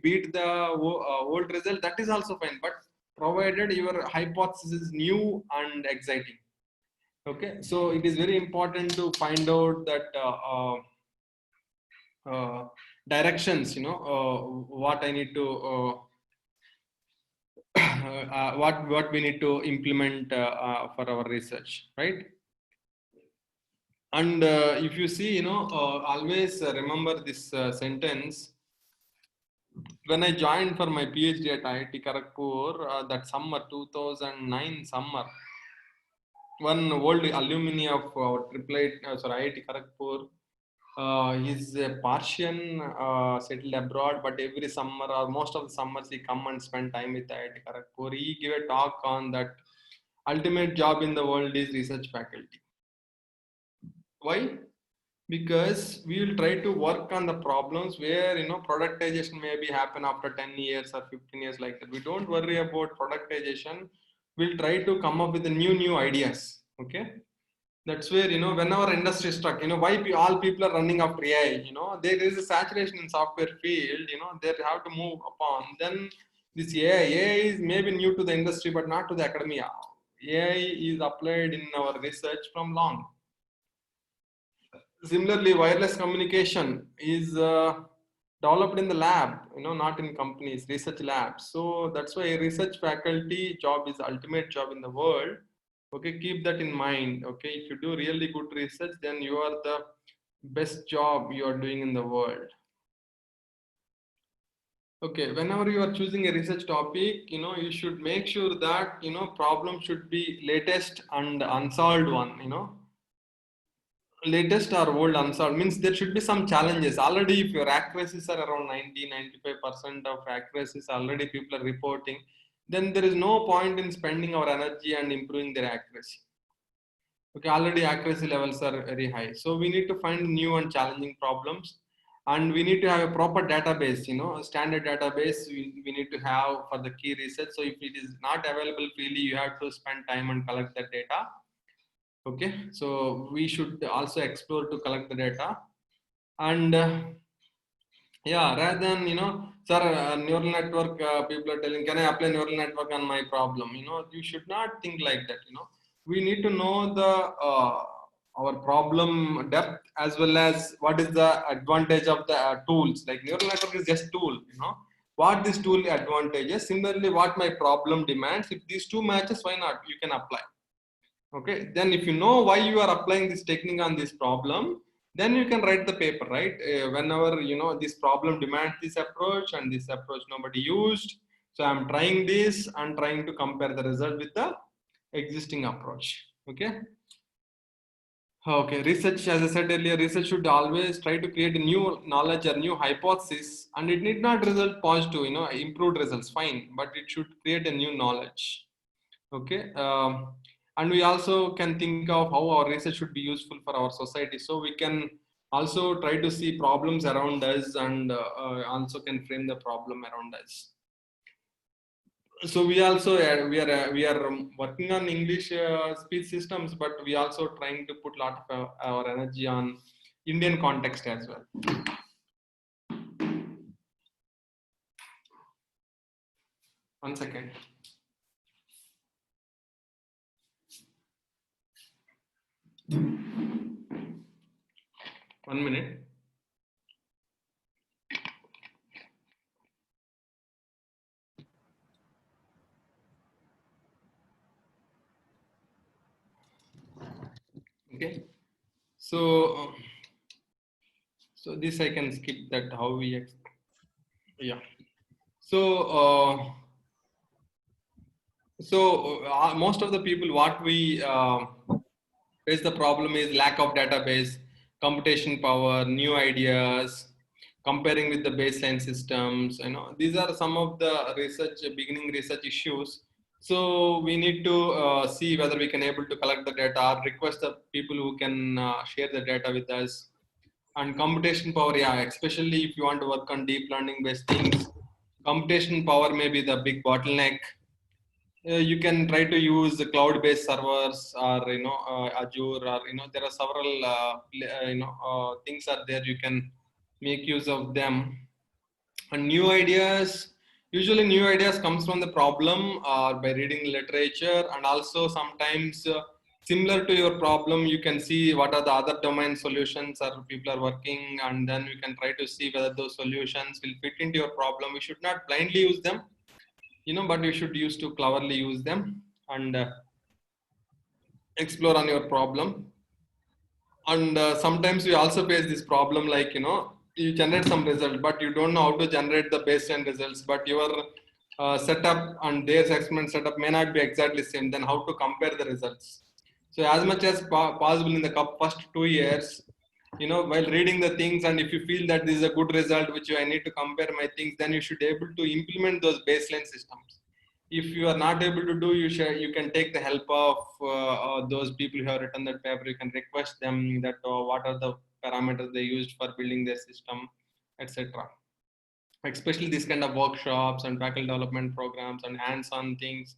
beat the old result, that is also fine, but provided your hypothesis is new and exciting. Okay, so it is very important to find out that directions, what I need to what we need to implement for our research, right? And if you see, always remember this sentence. When I joined for my PhD at IIT Kharagpur, that summer 2009 summer, one old alumni of our IIT Kharagpur, he's a Persian, settled abroad, but every summer or most of the summers he come and spend time with IIT Kharagpur. He gave a talk on that ultimate job in the world is research faculty. Why? Because we will try to work on the problems where productization maybe happen after 10 years or 15 years, like that. We don't worry about productization. We'll try to come up with the new ideas. Okay, that's where when our industry is stuck, why all people are running after AI. There is a saturation in software field. They have to move upon. Then this AI is maybe new to the industry, but not to the academia. AI is applied in our research from long. Similarly, wireless communication is developed in the lab, not in companies, research labs. So that's why a research faculty job is the ultimate job in the world. Okay, keep that in mind. Okay, if you do really good research, then you are the best job you are doing in the world. Okay, whenever you are choosing a research topic, you should make sure that problem should be latest and unsolved one. Latest or old unsolved means there should be some challenges already. If your accuracies are around 90-95% of accuracies already people are reporting, then there is no point in spending our energy and improving their accuracy. Okay, already accuracy levels are very high, so we need to find new and challenging problems, and we need to have a proper database, a standard database we need to have for the key research. So if it is not available freely, you have to spend time and collect the data. Okay, so we should also explore to collect the data, and yeah, rather than sir, neural network, people are telling, can I apply neural network on my problem? You should not think like that. We need to know the our problem depth, as well as what is the advantage of the tools. Like neural network is just tool. What this tool advantages. Similarly, what my problem demands. If these two matches, why not? You can apply. Okay, then if you know why you are applying this technique on this problem, then you can write the paper, right? Whenever this problem demands this approach, and this approach nobody used, so I'm trying this and trying to compare the result with the existing approach. Okay, Okay, research, as I said earlier, research should always try to create a new knowledge or new hypothesis, and it need not result positive, improved results, fine, but it should create a new knowledge. Okay, and we also can think of how our research should be useful for our society. So we can also try to see problems around us, and also can frame the problem around us. So we also we are working on English speech systems, but we also trying to put a lot of our energy on Indian context as well. One second. One minute. Okay. So so this I can skip that how we yeah. So most of the people what we face the problem is lack of database, computation power, new ideas, comparing with the baseline systems. These are some of the research beginning research issues. So we need to see whether we can able to collect the data or request the people who can share the data with us. And computation power, yeah, especially if you want to work on deep learning based things, computation power may be the big bottleneck. You can try to use the cloud-based servers, or Azure, or there are several things are there. You can make use of them. And new ideas, usually new ideas comes from the problem or by reading literature, and also sometimes similar to your problem, you can see what are the other domain solutions or people are working, and then you can try to see whether those solutions will fit into your problem. We should not blindly use them, but you should use to cleverly use them, and explore on your problem. And sometimes we also face this problem, like you generate some result, but you don't know how to generate the baseline results, but your setup and their experiment setup may not be exactly same. Then how to compare the results? So as much as possible in the first 2 years, while reading the things, and if you feel that this is a good result which I need to compare my things, then you should be able to implement those baseline systems. If you are not able to do, you can take the help of those people who have written that paper. You can request them that what are the parameters they used for building their system, etc. Especially this kind of workshops and faculty development programs and hands-on things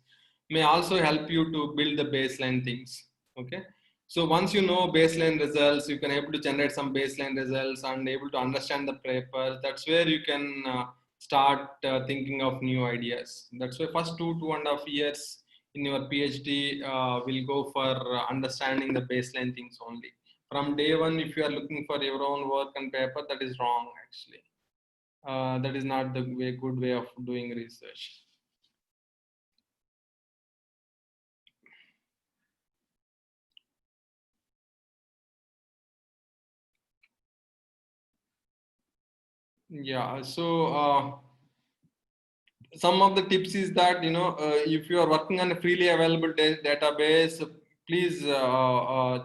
may also help you to build the baseline things. Okay, so once you know baseline results, you can able to generate some baseline results and able to understand the paper. That's where you can start thinking of new ideas. That's why first 2.5 years in your PhD will go for understanding the baseline things only. From day one, if you are looking for your own work and paper, that is wrong actually. That is not the good way of doing research. Yeah, so some of the tips is that if you are working on a freely available database, please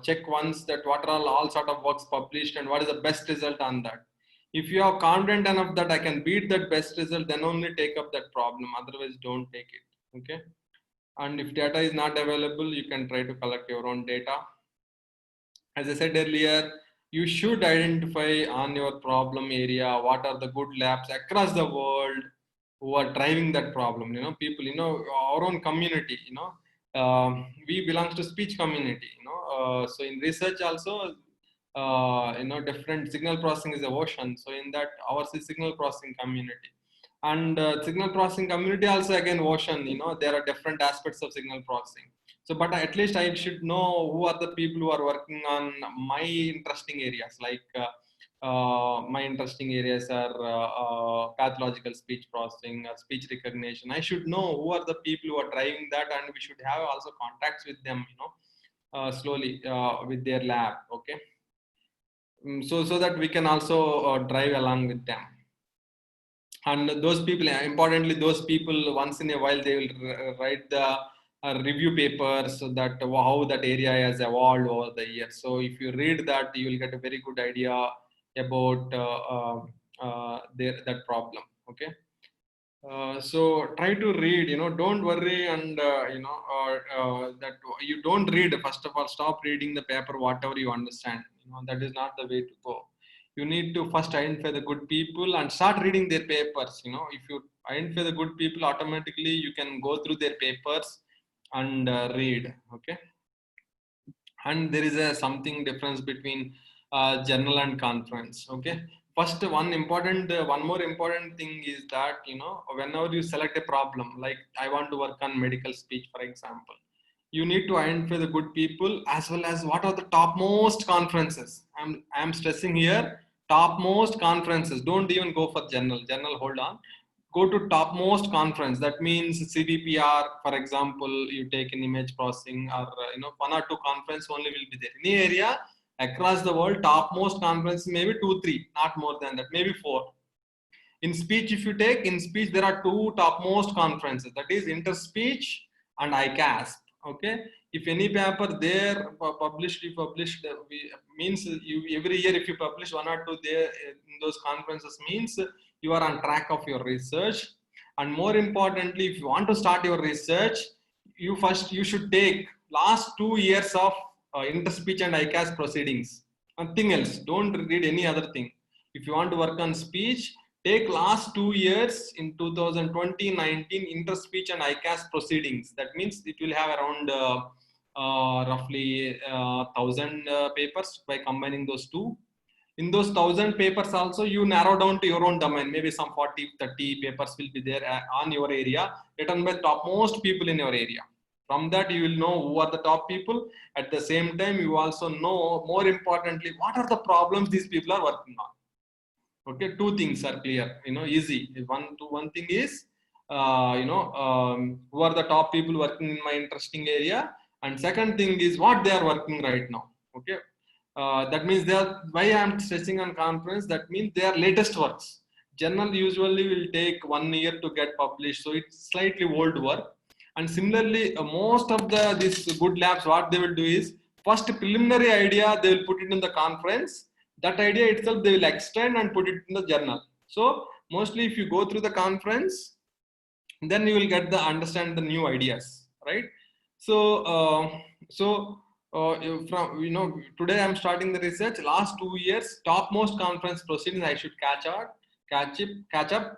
check once that what are all sort of works published and what is the best result on that. If you are confident enough that I can beat that best result, then only take up that problem. Otherwise, don't take it. Okay. And if data is not available, you can try to collect your own data. As I said earlier, you should identify on your problem area what are the good labs across the world who are driving that problem. People, our own community, we belong to speech community, so in research also, different signal processing is a ocean. So in that, ours is signal processing community. And signal processing community also again ocean, there are different aspects of signal processing. So but at least I should know who are the people who are working on my interesting areas. Like my interesting areas are pathological speech processing or speech recognition. I should know who are the people who are driving that, and we should have also contacts with them, slowly with their lab. Okay. So that we can also drive along with them. And those people, importantly, those people once in a while they will write the review papers so that how that area has evolved over the years. So if you read that, you will get a very good idea about that problem. Okay. So try to read, don't worry, and that you don't read. First of all, stop reading the paper, whatever you understand. That is not the way to go. You need to first identify the good people and start reading their papers. If you identify the good people, automatically you can go through their papers and read. Okay. And there is a something difference between journal and conference. Okay. First, one more important thing is that, whenever you select a problem, like I want to work on medical speech, for example, you need to identify the good people as well as what are the topmost conferences. I'm stressing here, topmost conferences. Don't even go for journal. Journal, hold on. Go to topmost conference. That means CDPR, for example, you take an image processing, or one or two conference only will be there. Any area across the world, topmost conference maybe 2, 3, not more than that, maybe 4. In speech, if you take, in speech there are 2 topmost conferences, that is interspeech and ICASP. Okay, if any paper there published, means you every year if you publish 1 or 2 there in those conferences, means you are on track of your research. And more importantly, if you want to start your research, you should take last 2 years of interspeech and ICAS proceedings. Nothing else. Don't read any other thing. If you want to work on speech, take last 2 years in 2020, 19 interspeech and ICAS proceedings. That means it will have around roughly 1,000 papers by combining those two. In those 1,000 papers also, you narrow down to your own domain. Maybe some 40, 30 papers will be there on your area, written by topmost people in your area. From that, you will know who are the top people. At the same time, you also know, more importantly, what are the problems these people are working on. Okay, 2 things are clear, easy. One thing is, who are the top people working in my interesting area, and second thing is what they are working right now. Okay, that means why I am stressing on conference. That means their latest works. Journal usually will take 1 year to get published, so it's slightly old work. And similarly, most of these good labs, what they will do is, first preliminary idea they will put it in the conference. That idea itself they will extend and put it in the journal. So mostly if you go through the conference, then you will get the understand the new ideas, right? So from today I'm starting the research. Last 2 years topmost conference proceedings I should catch up,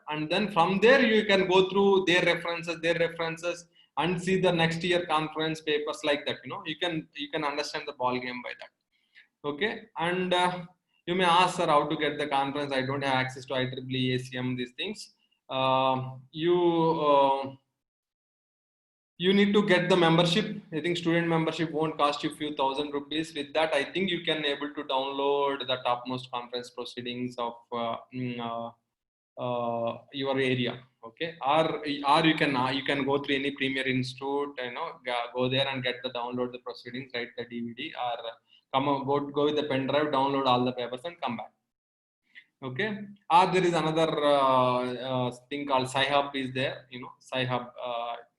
and then from there you can go through their references and see the next year conference papers, like that. You can understand the ball game by that. Okay. And you may ask, sir, how to get the conference? I don't have access to IEEE, ACM, these things. You need to get the membership. I think student membership won't cost you few thousand rupees. With that, I think you can able to download the topmost conference proceedings of your area. Okay, or you can go through any premier institute, go there and get the download the proceedings, write the DVD, or go with the pen drive, download all the papers and come back. Okay, or there is another thing called Sci-Hub is there. Sci-Hub,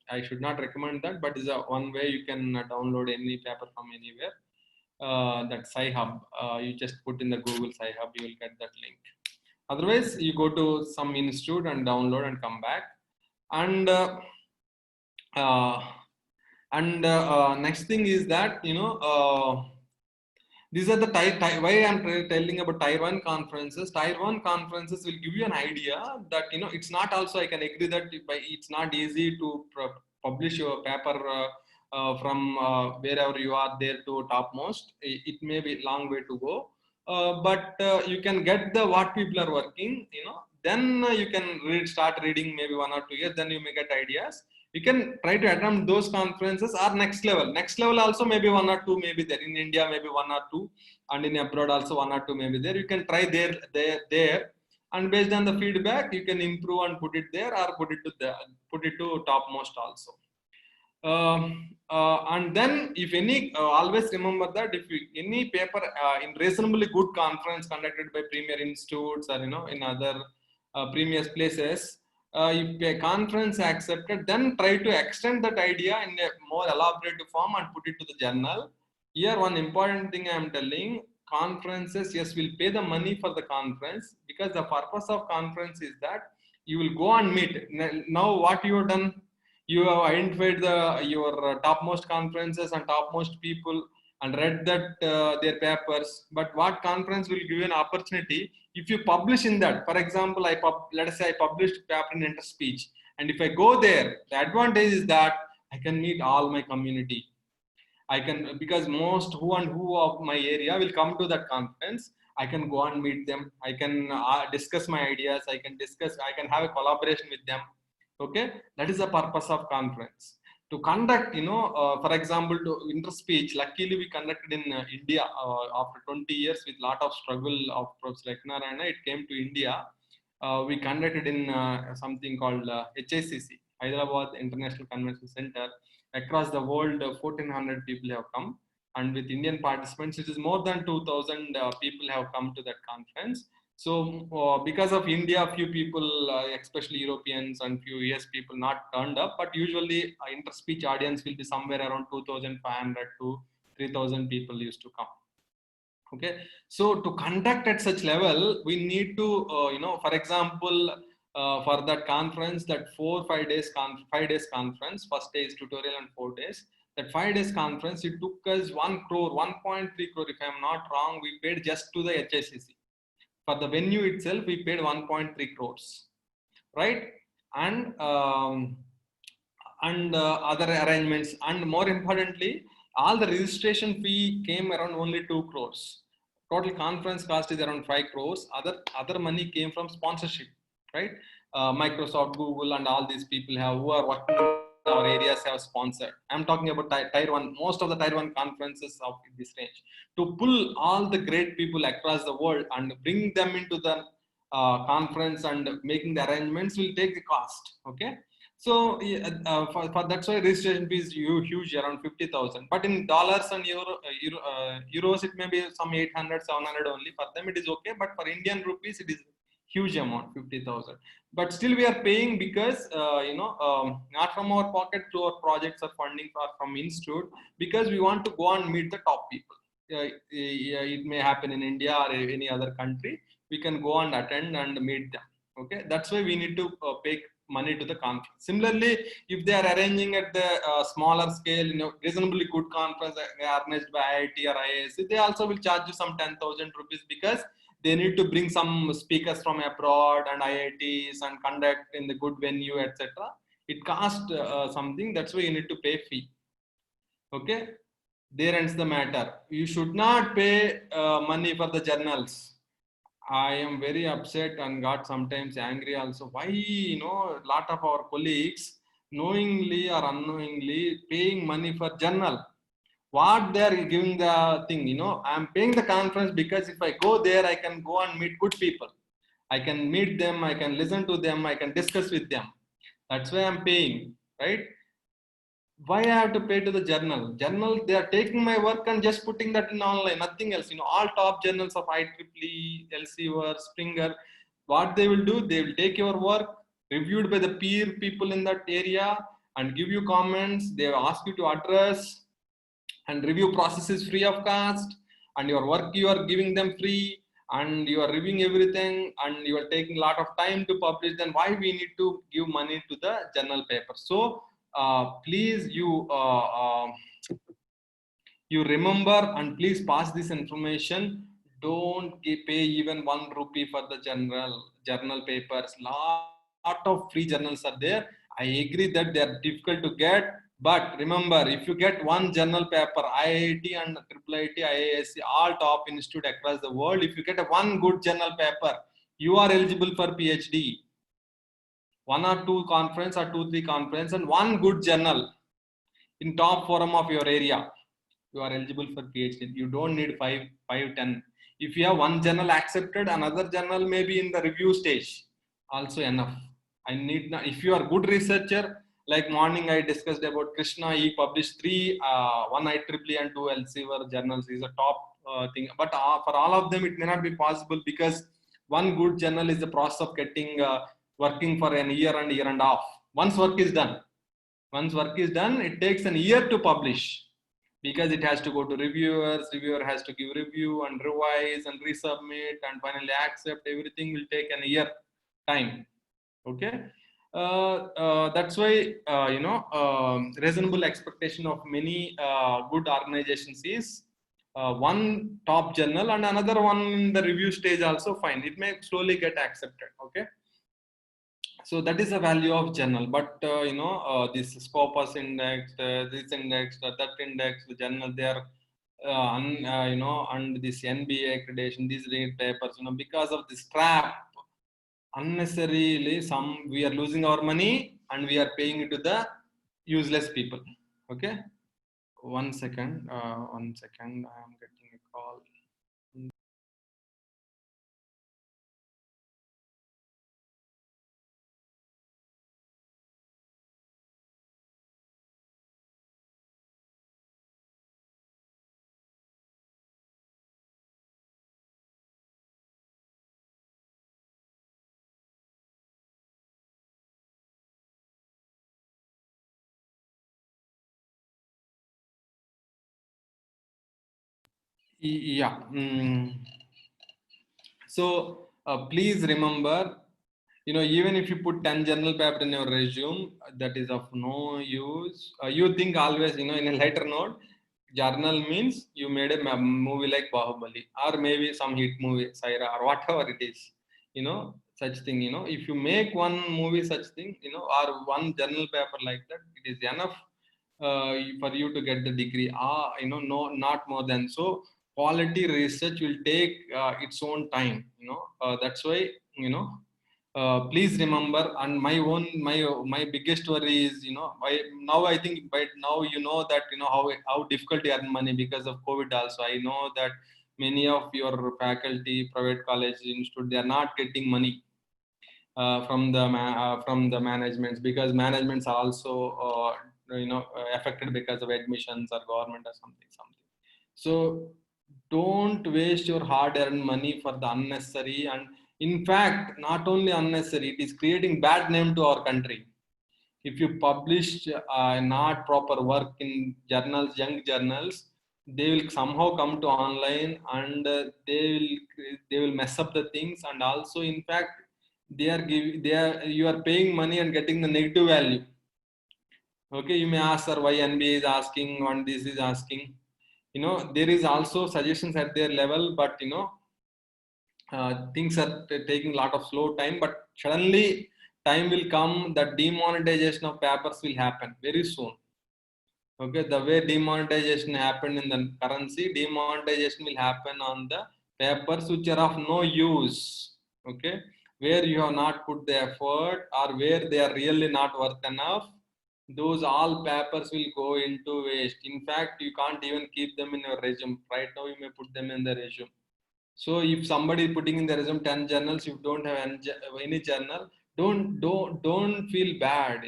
I should not recommend that, but is a one way you can download any paper from anywhere. That Sci-Hub, you just put in the Google Sci-Hub, you will get that link. Otherwise, you go to some institute and download and come back. And next thing is that, these are the why I'm telling about Tier 1 conferences. Tier 1 conferences will give you an idea that, it's not also, I can agree that it's not easy to publish your paper from wherever you are there to topmost. It may be a long way to go. But you can get the what people are working, then you can start reading maybe 1 or 2 years, then you may get ideas. You can try to attempt those conferences, or next level also maybe 1 or 2 maybe there. In India maybe 1 or 2, and in abroad also 1 or 2 maybe there. You can try there, and based on the feedback you can improve and put it there, or put it to topmost also. And then if any, always remember that if any paper in reasonably good conference conducted by premier institutes, or in other previous places, if a conference accepted, then try to extend that idea in a more elaborate form and put it to the journal. Here, one important thing I am telling, conferences, yes, will pay the money for the conference, because the purpose of conference is that you will go and meet. Now, what you have done, you have identified your topmost conferences and topmost people and read that their papers. But what conference will give you an opportunity if you publish in that? For example, let us say I published paper in interspeech, and if I go there, the advantage is that I can meet all my community. I can, because most who and who of my area will come to that conference. I can go and meet them. I can discuss my ideas. I can have a collaboration with them. Okay, that is the purpose of conference. To conduct, for example, to interspeech, luckily we conducted in India after 20 years with lot of struggle of Professor Eknarayana. It came to India. We conducted in something called HICC, Hyderabad International Convention Center. Across the world, 1400 people have come, and with Indian participants, it is more than 2000 people have come to that conference. So because of India, few people, especially Europeans and few US people, not turned up, but usually interspeech audience will be somewhere around 2500 to 3000 people used to come. Okay, so to conduct at such level, we need to for example, for that conference, that 5 days conference, first day is tutorial and 4 days, that 5 days conference, it took us 1 crore, 1.3 crore, if I'm not wrong, we paid just to the HICC. For the venue itself, we paid 1.3 crores, right? And other arrangements, and more importantly, all the registration fee came around only 2 crores. Total conference cost is around 5 crores. Other money came from sponsorship, right? Microsoft, Google, and all these people who are working in our areas have sponsored. I'm talking about tier 1, most of the tier 1 conferences of this range. To pull all the great people across the world and bring them into the conference and making the arrangements will take the cost. Okay. So for that's why registration fee is huge, around 50,000. But in dollars and euros, it may be some 800, 700 only. For them, it is okay. But for Indian rupees, it is huge amount, 50,000. But still, we are paying because not from our pocket to our projects or funding from institute, because we want to go and meet the top people. It may happen in India or any other country. We can go and attend and meet them. Okay, that's why we need to pay money to the conference. Similarly, if they are arranging at the smaller scale, reasonably good conference organized by IIT or IISc, they also will charge you some 10,000 rupees, because they need to bring some speakers from abroad and IITs and conduct in the good venue, etc. It costs something. That's why you need to pay fee. Okay, there ends the matter. You should not pay money for the journals. I am very upset and got sometimes angry also. Why, lot of our colleagues knowingly or unknowingly paying money for journal. What they are giving the thing, I am paying the conference because if I go there, I can go and meet good people. I can meet them, I can listen to them, I can discuss with them. That's why I'm paying, right? Why I have to pay to the journal? They are taking my work and just putting that in online, nothing else. All top journals of IEEE, Elsevier, Springer, what they will do, they will take your work, reviewed by the peer people in that area, and give you comments. They ask you to address, and review process is free of cost, and your work you are giving them free, and you are reviewing everything, and you are taking a lot of time to publish. Then why we need to give money to the journal paper? So please, you remember, and please pass this information. Don't pay even 1 rupee for the journal papers. Lot of free journals are there. I agree that they are difficult to get, but remember, if you get one journal paper, IIT and IIIT, IISc, all top institute across the world, if you get one good journal paper, you are eligible for PhD. 1 or 2 conference or 2, 3 conference, and one good journal in top forum of your area, you are eligible for PhD. You don't need 5, 10. If you have one journal accepted, another journal may be in the review stage, also enough. I need not, if you are good researcher, like morning I discussed about Krishna, he published 3, 1 IEEE and 2 Elsevier journals. Is a top thing. But for all of them, it may not be possible, because one good journal is the process of getting working for an year and a half. Once work is done, it takes an year to publish, because it has to go to reviewers, reviewer has to give review and revise and resubmit and finally accept. Everything will take an year time. Okay. That's why reasonable expectation of many good organizations is one top journal and another one in the review stage also fine. It may slowly get accepted. Okay. So that is the value of journal. But this Scopus index, this index, that index, the journal, they are and this NBA accreditation, these read papers, because of this trap, unnecessarily we are losing our money and we are paying it to the useless people. Okay. 1 second. 1 second. I am getting a call. Yeah. So please remember, even if you put 10 journal paper in your resume, that is of no use. You think always, in a later note, journal means you made a movie like Bahubali, or maybe some hit movie, Saira, or whatever it is, such thing, if you make one movie, such thing, or one journal paper like that, it is enough for you to get the degree. No, not more than so. Quality research will take its own time. That's why please remember. And my biggest worry is now I think by now that how difficult to earn money because of COVID. Also, I know that many of your faculty, private college institute, they are not getting money from the managements, because managements are also affected because of admissions or government or something. So don't waste your hard-earned money for the unnecessary. And in fact, not only unnecessary, it is creating bad name to our country. If you publish not proper work in journals, young journals, they will somehow come to online, and they will mess up the things. And also, in fact, you are paying money and getting the negative value. Okay, you may ask, sir, why NBA is asking, what this is asking. There is also suggestions at their level, but things are taking a lot of slow time. But suddenly time will come that demonetization of papers will happen very soon. Okay, the way demonetization happened in the currency, demonetization will happen on the papers which are of no use. Okay, where you have not put the effort, or where they are really not worth enough, those all papers will go into waste. In fact, you can't even keep them in your resume. Right now, you may put them in the resume. So if somebody is putting in the resume 10 journals, you don't have any journal, don't feel bad.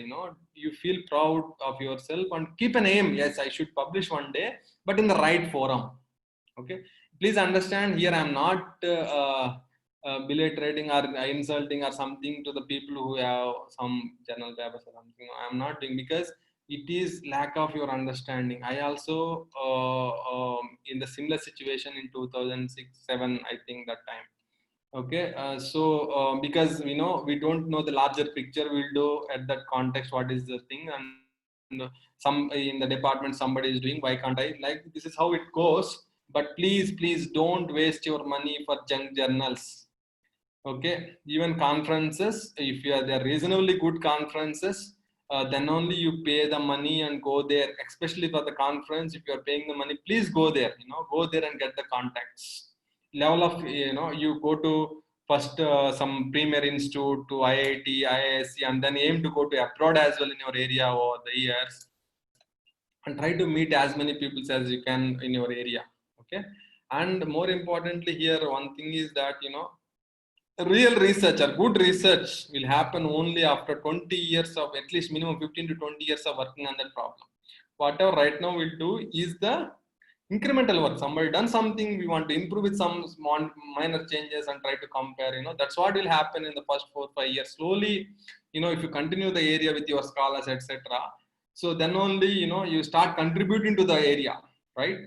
You feel proud of yourself and keep an aim. Yes, I should publish one day, but in the right forum. Okay, please understand here, I'm not belittling or insulting or something to the people who have some journal papers or something. I'm not doing, because it is lack of your understanding. I also in the similar situation in 2006-7, I think, that time. Okay, so because we don't know the larger picture, we'll do at that context what is the thing. And some in the department somebody is doing, why can't I? Like, this is how it goes. But please don't waste your money for junk journals. Okay, even conferences, if they're reasonably good conferences, then only you pay the money and go there. Especially for the conference, if you are paying the money, please go there. Go there and get the contacts. Level of you go to first some premier institute to IIT, IISc, and then aim to go to abroad as well in your area over the years, and try to meet as many people as you can in your area. Okay, and more importantly here, one thing is that real research or good research will happen only after 20 years of, at least minimum 15 to 20 years of working on that problem. Whatever right now we'll do is the incremental work. Somebody done something, we want to improve with some small minor changes and try to compare. That's what will happen in the first 4-5 years. Slowly, if you continue the area with your scholars, etc. So then only, you start contributing to the area, right?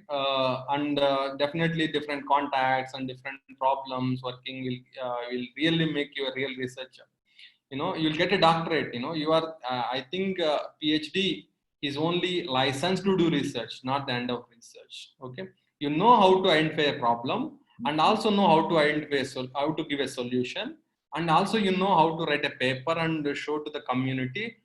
And definitely different contacts and different problems working will really make you a real researcher. You'll get a doctorate. You are, I think, PhD is only licensed to do research, not the end of research. Okay, you know how to identify a problem, and also know how to how to give a solution, and also how to write a paper and show to the community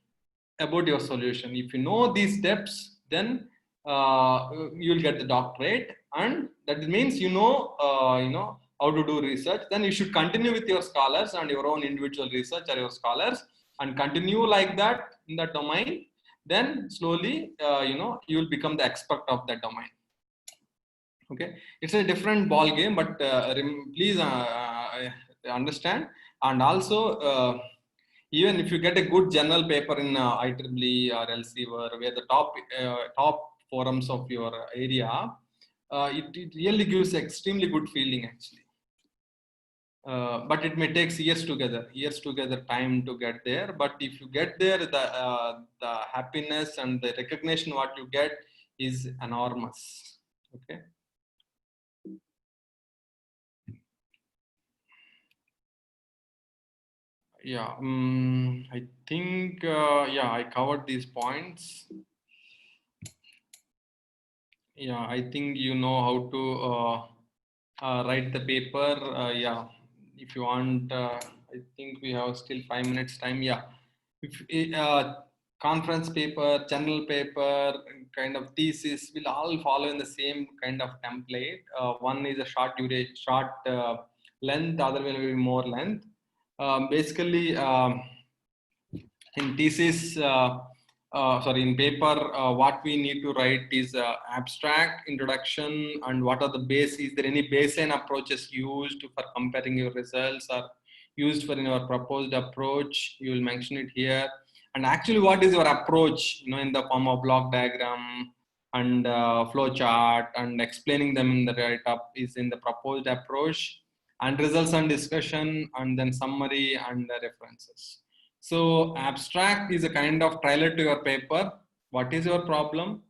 about your solution. If you know these steps, then you'll get the doctorate, and that means how to do research. Then you should continue with your scholars and your own individual research or your scholars, and continue like that in that domain. Then slowly, you will become the expert of that domain. Okay, it's a different ball game, but please understand. And also, even if you get a good journal paper in IEEE or Elsevier, where the top forums of your area, it really gives extremely good feeling actually. But it may take years together time to get there. But if you get there, the happiness and the recognition what you get is enormous. Okay. Yeah, I think I covered these points. Yeah, I think you know how to write the paper. Yeah, if you want, I think we have still 5 minutes time. Yeah, if conference paper, journal paper, kind of thesis will all follow in the same kind of template. One is a short duration, short length, the other will be more length. Basically, in thesis, in paper, what we need to write is abstract, introduction, and what are the base. Is there any baseline approaches used for comparing your results or used for your proposed approach? You will mention it here. And actually, what is your approach? In the form of block diagram and flow chart, and explaining them in the write-up is in the proposed approach, and results and discussion, and then summary and the references. So abstract is a kind of trailer to your paper. What is your problem?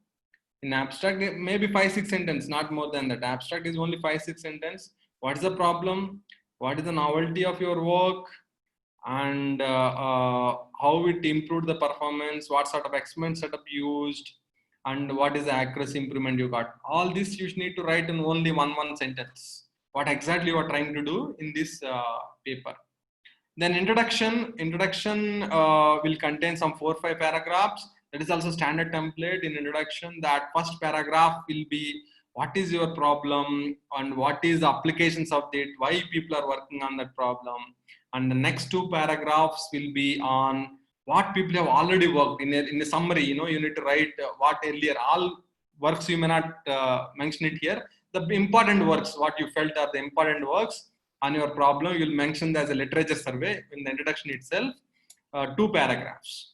In abstract, maybe 5-6 sentences, not more than that. Abstract is only 5-6 sentences. What is the problem? What is the novelty of your work? And how it improved the performance? What sort of experiment setup used? And what is the accuracy improvement you got? All this you need to write in only one sentence. What exactly you are trying to do in this paper. Then introduction will contain some 4-5 paragraphs. That is also standard template in introduction. That first paragraph will be what is your problem and what is the applications of it, why people are working on that problem. And the next 2 paragraphs will be on what people have already worked in a summary. You need to write what earlier all works. You may not mention it here. The important works, what you felt are the important works on your problem, you'll mention as a literature survey in the introduction itself. 2 paragraphs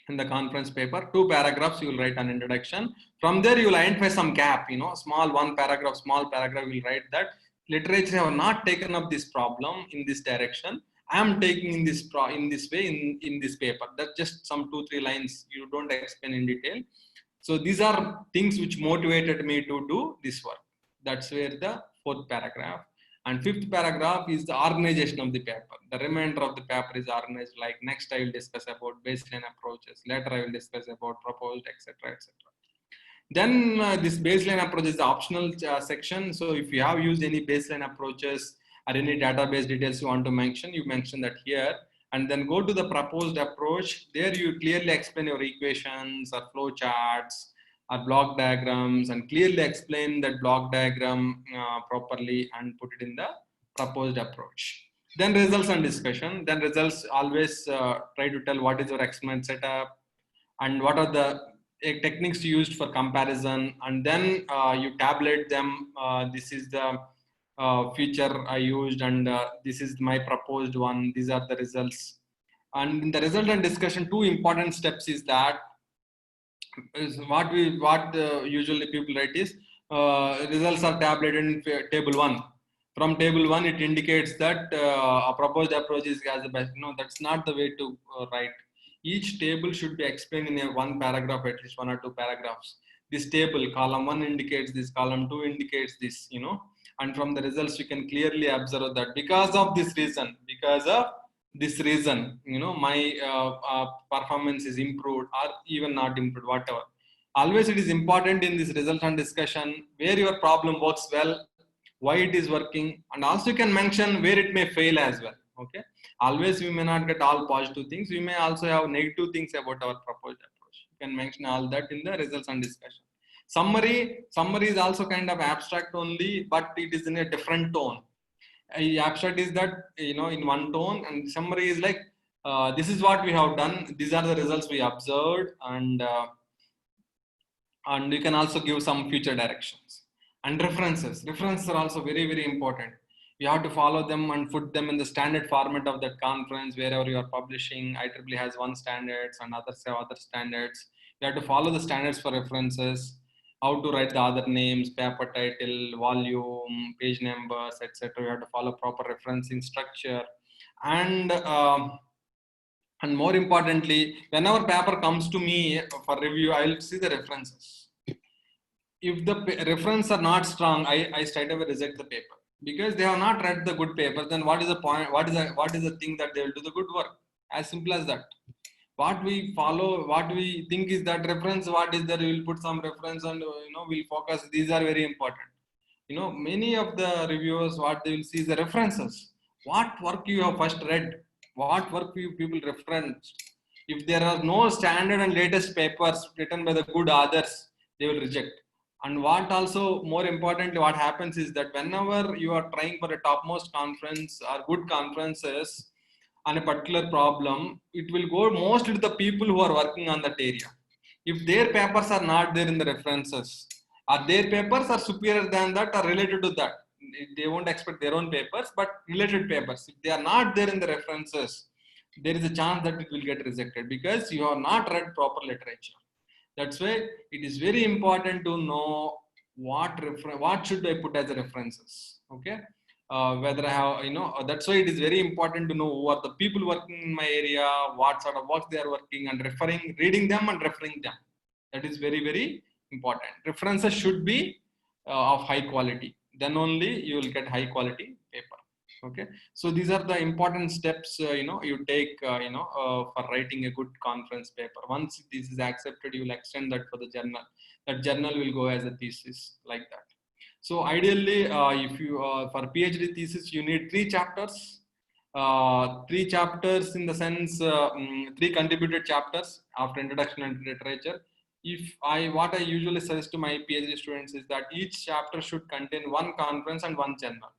in the conference paper, 2 paragraphs you will write an introduction. From there you will identify some gap, small paragraph you will write that literature have not taken up this problem in this direction. I am taking in this way in this paper. That's just some 2-3 lines. You don't explain in detail. So these are things which motivated me to do this work. That's where the 4th paragraph. And 5th paragraph is the organization of the paper. The remainder of the paper is organized like next I will discuss about baseline approaches. Later I will discuss about proposed, etc., etc. Then this baseline approach is the optional section. So if you have used any baseline approaches or any database details you want to mention, you mention that here. And then go to the proposed approach. There you clearly explain your equations or flow charts or block diagrams, and clearly explain that block diagram properly and put it in the proposed approach. Then results and discussion. Then results always try to tell what is your experiment setup and what are the techniques used for comparison, and then you tabulate them. This is the feature I used, and this is my proposed one. These are the results. And in the result and discussion, 2 important steps is that is what usually people write is results are tabulated in table 1. From table 1, it indicates that a proposed approach is as the best. No, that's not the way to write. Each table should be explained in a one paragraph, at least 1 or 2 paragraphs. This table, column 1 indicates this, column 2 indicates this, and from the results, you can clearly observe that because of this reason, my performance is improved or even not improved, whatever. Always it is important in this result and discussion where your problem works well, why it is working, and also you can mention where it may fail as well. Okay, always we may not get all positive things, we may also have negative things about our proposed approach. You can mention all that in the results and discussion. Summary is also kind of abstract only, but it is in a different tone. Abstract is that in one tone, and summary is like this is what we have done, these are the results we observed, and you can also give some future directions. And references are also very, very important. You have to follow them and put them in the standard format of that conference wherever you are publishing. IEEE has one standards and others have other standards. You have to follow the standards for references, how to write the other names, paper title, volume, page numbers, etc. You have to follow proper referencing structure. And more importantly, whenever paper comes to me for review, I will see the references. If the references are not strong, I straight away reject the paper because they have not read the good paper. Then what is the point? What is the thing that they will do the good work? As simple as that. What we follow, what we think is that reference. What is there? We will put some reference and we'll focus. These are very important. Many of the reviewers, what they will see is the references. What work you have first read? What work you people referenced? If there are no standard and latest papers written by the good authors, they will reject. And what also more importantly, what happens is that whenever you are trying for a topmost conference or good conferences on a particular problem, it will go mostly to the people who are working on that area. If their papers are not there in the references, or their papers are superior than that or related to that, they won't expect their own papers, but related papers. If they are not there in the references, there is a chance that it will get rejected because you have not read proper literature. That's why it is very important to know what should I put as a references. Okay, whether I have that's why it is very important to know who are the people working in my area, what sort of work they are working, and reading them and referring them. That is very, very important. References should be of high quality. Then only you will get high quality paper. Okay, so these are the important steps you take for writing a good conference paper. Once this is accepted, you will extend that for the journal. That journal will go as a thesis like that. So ideally, if you for PhD thesis, you need 3 chapters. 3 chapters in the sense 3 contributed chapters after introduction and literature. What I usually suggest to my PhD students is that each chapter should contain 1 conference and 1 journal.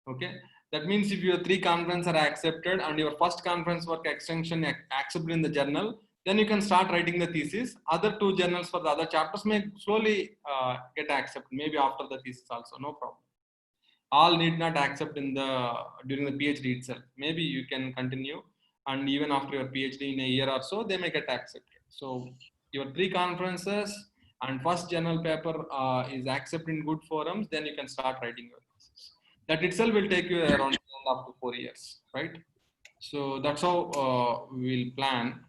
Okay, that means if your 3 conferences are accepted and your first conference work extension accepted in the journal, then you can start writing the thesis. Other 2 journals for the other chapters may slowly get accepted, maybe after the thesis also, no problem. All need not accept during the PhD itself. Maybe you can continue, and even after your PhD in a year or so, they may get accepted. So your 3 conferences and first journal paper is accepted in good forums, then you can start writing your thesis. That itself will take you around 3.5 to 4 years, right? So that's how we'll plan.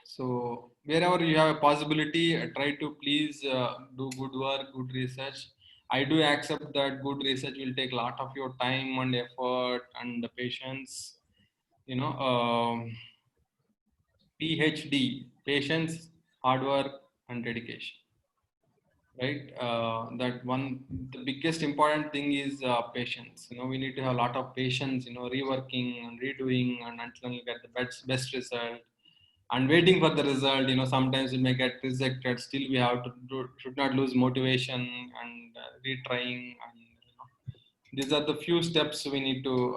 So wherever you have a possibility, try to please do good work, good research. I do accept that good research will take a lot of your time and effort and the patience. PhD, patience, hard work, and dedication. Right? The biggest important thing is patience. We need to have a lot of patience. Reworking and redoing, and until you get the best result. And waiting for the result, sometimes we may get rejected. Still, we have to should not lose motivation and retrying. And these are the few steps we need to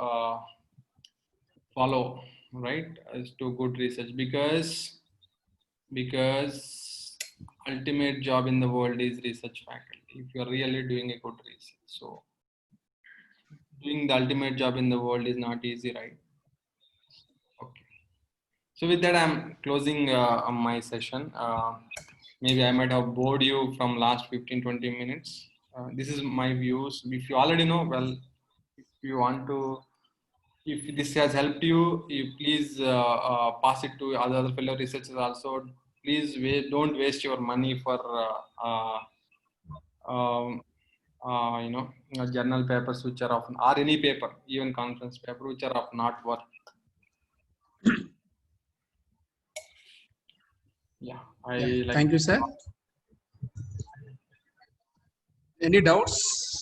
follow, right, as to good research, because ultimate job in the world is research faculty. If you are really doing a good research, so doing the ultimate job in the world is not easy, right? Okay. So with that, I'm closing my session. Maybe I might have bored you from last 15-20 minutes. This is my views. If you already know, well, if you want to, if this has helped you, you please pass it to other fellow researchers also. Please don't waste your money for um, journal papers which are often, or any paper, even conference paper, which are of not worth. Yeah, Thank you, sir. Any doubts?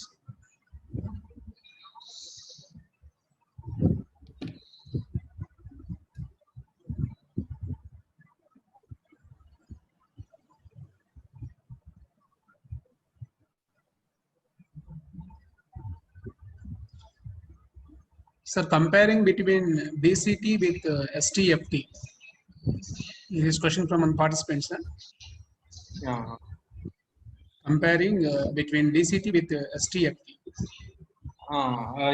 Sir, comparing between DCT with STFT. This is question from one participant, sir. Yeah. Comparing between DCT with STFT.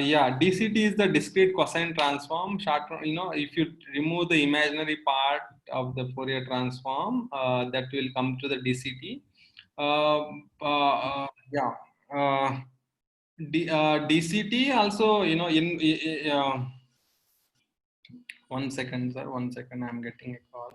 Yeah, DCT is the discrete cosine transform. If you remove the imaginary part of the Fourier transform, that will come to the DCT. Yeah. DCT also, one second, sir. 1 second. I'm getting a call.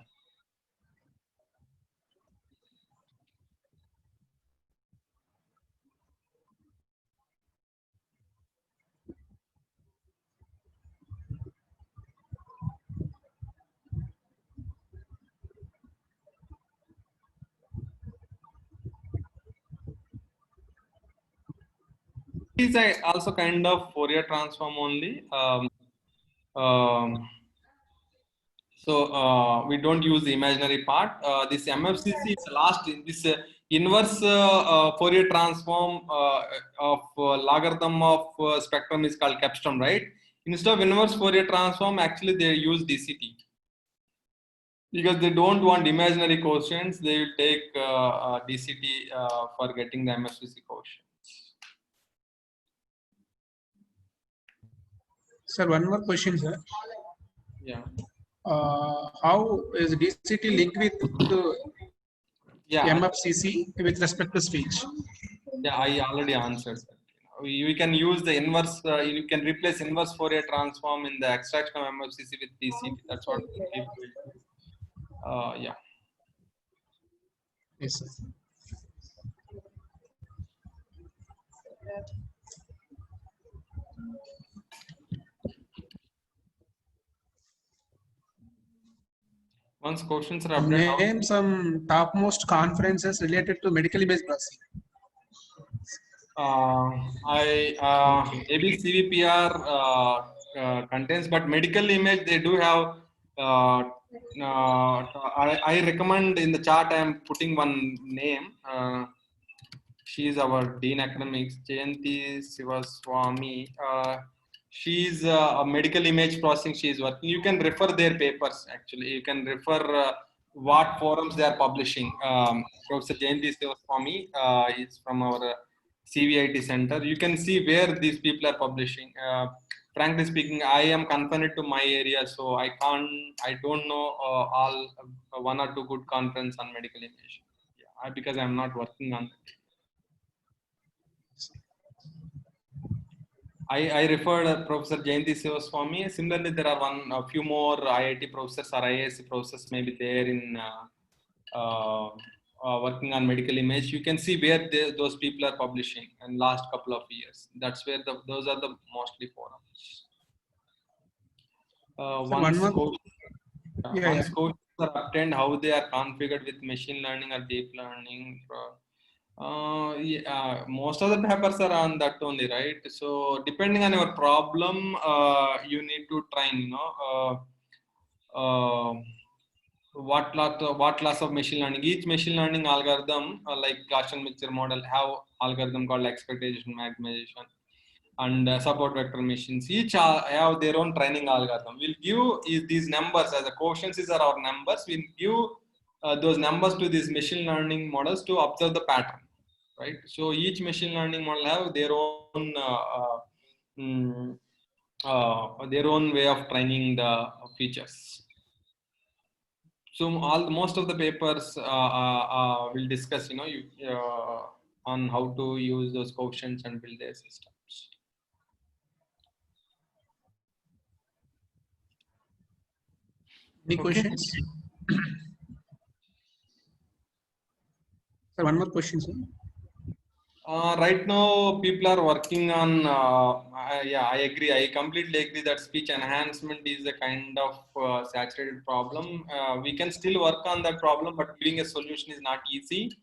Is also kind of Fourier transform only. So we don't use the imaginary part. This MFCC is the last. This inverse Fourier transform of logarithm of spectrum is called Capstone, right? Instead of inverse Fourier transform, actually they use DCT because they don't want imaginary quotients. They will take DCT for getting the MFCC quotient. Sir, one more question, sir. Yeah. How is DCT linked with MFCC with respect to speech? Yeah, I already answered. We can use the inverse. You can replace inverse Fourier transform in the extraction of MFCC with DCT. That's what we will do. Yeah. Yes, sir. Once questions are updated. Name some topmost conferences related to medical image processing. Maybe CVPR contains, but medical image they do have. I recommend in the chart I am putting one name. She is our Dean Academics, Jayanti Sivaswamy. She's a medical image processing she is working. You can refer their papers actually. You can refer what forums they are publishing. Professor Jayanti Sivaswamy is from our CVIT center. You can see where these people are publishing. Frankly speaking, I am confined to my area, so I don't know all one or two good conference on medical image. Yeah, because I'm not working on it. I referred Professor Jayanti Sivaswamy. Similarly, there are a few more IIT professors or IISc professors maybe there in working on medical image. You can see where those people are publishing in last couple of years. That's where those are the mostly forums. Once courses are obtained, how they are configured with machine learning or deep learning. Most of the papers are on that only, right? So depending on your problem, you need to train, what class of machine learning. Each machine learning algorithm, like Gaussian mixture model, have algorithm called expectation maximization, and support vector machines. Each have their own training algorithm. We'll give these numbers as the quotients are our numbers. We'll give those numbers to these machine learning models to observe the pattern. Right, so each machine learning model have their own way of training the features. So most of the papers will discuss, on how to use those coefficients and build their systems. Any questions? Sir, one more question, sir. Right now, people are working on. Yeah, I agree. I completely agree that speech enhancement is a kind of saturated problem. We can still work on that problem, but giving a solution is not easy.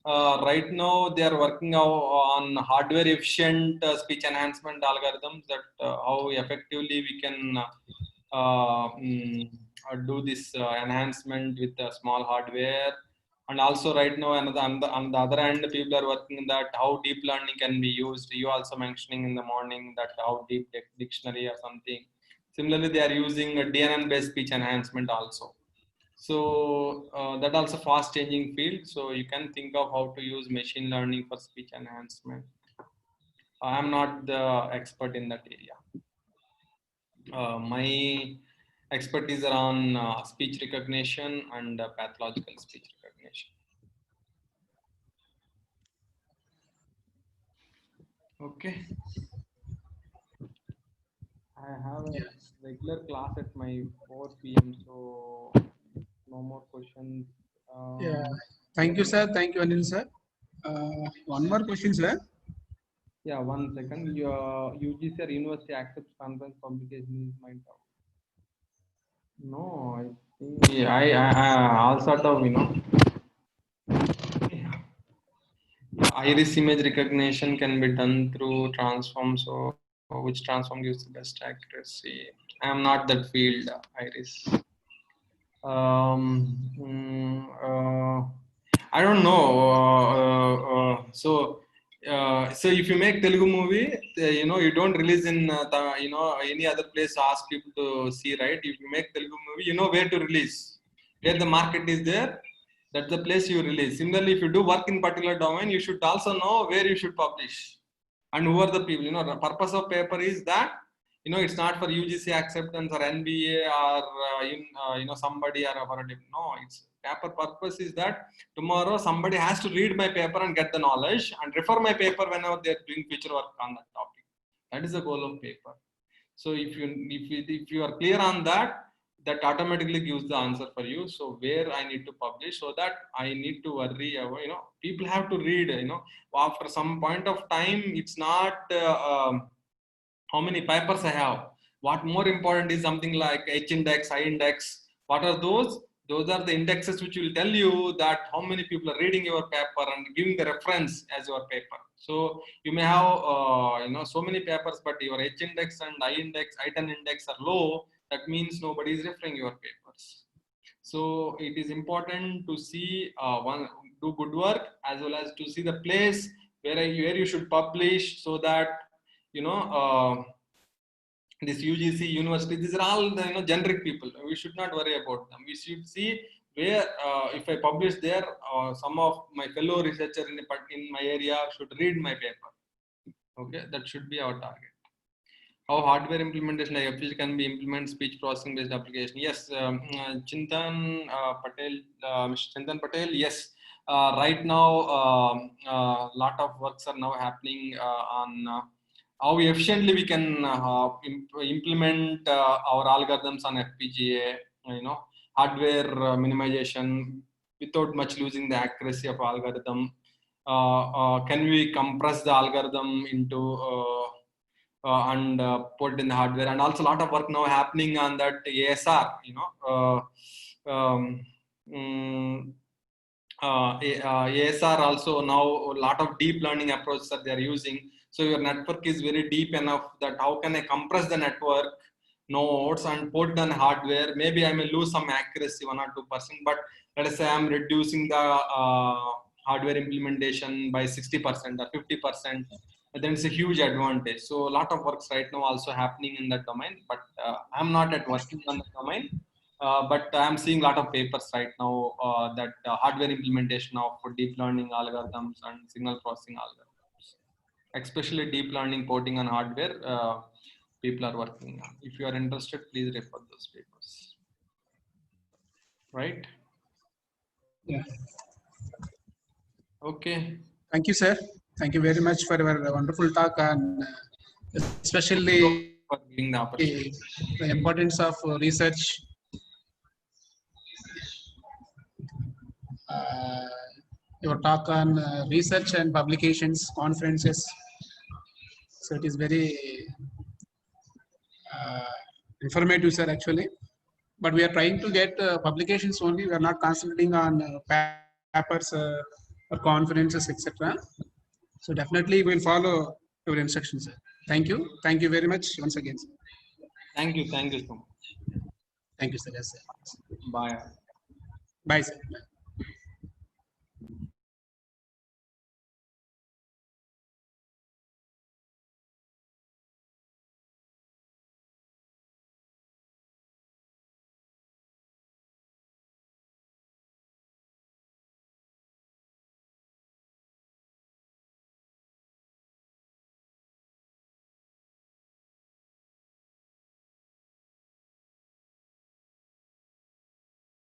Right now, they are working on hardware efficient speech enhancement algorithms, that how effectively we can do this enhancement with small hardware. And also right now, on the other hand, people are working that how deep learning can be used. You also mentioning in the morning that how deep dictionary or something. Similarly, they are using a DNN based speech enhancement also. So that also fast changing field. So you can think of how to use machine learning for speech enhancement. I am not the expert in that area. My expertise around speech recognition and pathological speech recognition. Okay. I have a regular class at my 4 p.m. So no more questions. Yeah. Thank you, sir. Thank you, Anil, sir. One more question, sir. Yeah, 1 second. Your UGC or university accepts conference publication is my doubt. No, I think I all sort of iris image recognition can be done through transform. So which transform gives the best accuracy? I am not that field, iris. I don't know. So if you make Telugu movie, you don't release in any other place to ask people to see, right? If you make Telugu movie, you know where to release, where the market is there. That's the place you release. Similarly, if you do work in particular domain, you should also know where you should publish and who are the people. The purpose of paper is that it's not for UGC acceptance or NBA or somebody or for a no. It's paper purpose is that tomorrow somebody has to read my paper and get the knowledge and refer my paper whenever they're doing future work on that topic. That is the goal of paper. So if you are clear on that, that automatically gives the answer for you. So where I need to publish, so that I need to worry about, people have to read, after some point of time. It's not how many papers I have. What more important is something like H index, I index. What are those? Those are the indexes which will tell you that how many people are reading your paper and giving the reference as your paper. So you may have so many papers, but your H index and I index, I10 index are low. That means nobody is referring your papers. So it is important to see do good work as well as to see the place where you should publish, so that this UGC university, these are all the generic people. We should not worry about them. We should see where if I publish there, some of my fellow researchers in my area should read my paper. Okay, that should be our target. How hardware implementation like FPGA can be implement speech processing based application? Yes, Chintan Patel, Mr. Chintan Patel. Yes, right now lot of works are now happening on how efficiently we can implement our algorithms on FPGA. Hardware minimization without much losing the accuracy of algorithm. Can we compress the algorithm into and put in the hardware, and also a lot of work now happening on that ASR. ASR also now a lot of deep learning approaches that they are using. So your network is very deep enough that how can I compress the network nodes and put on hardware? Maybe I may lose some accuracy 1 or 2%, but let us say I'm reducing the hardware implementation by 60% or 50%. Then it's a huge advantage. So a lot of works right now also happening in that domain, but I'm not at working on the domain. But I'm seeing a lot of papers right now that hardware implementation of deep learning algorithms and signal processing algorithms, especially deep learning porting on hardware, people are working on. If you are interested, please refer those papers. Right? Yeah. Okay. Thank you, sir. Thank you very much for your wonderful talk and Thank especially you for giving the opportunity. the importance of research. Uh, your talk on research and publications, conferences. So it is very informative, sir, actually. But we are trying to get publications only. We are not concentrating on papers or conferences, etc. So definitely we'll follow your instructions, sir. Thank you. Thank you very much once again, sir. Thank you so much. Thank you, sir. Yes, sir. Bye. Bye, sir.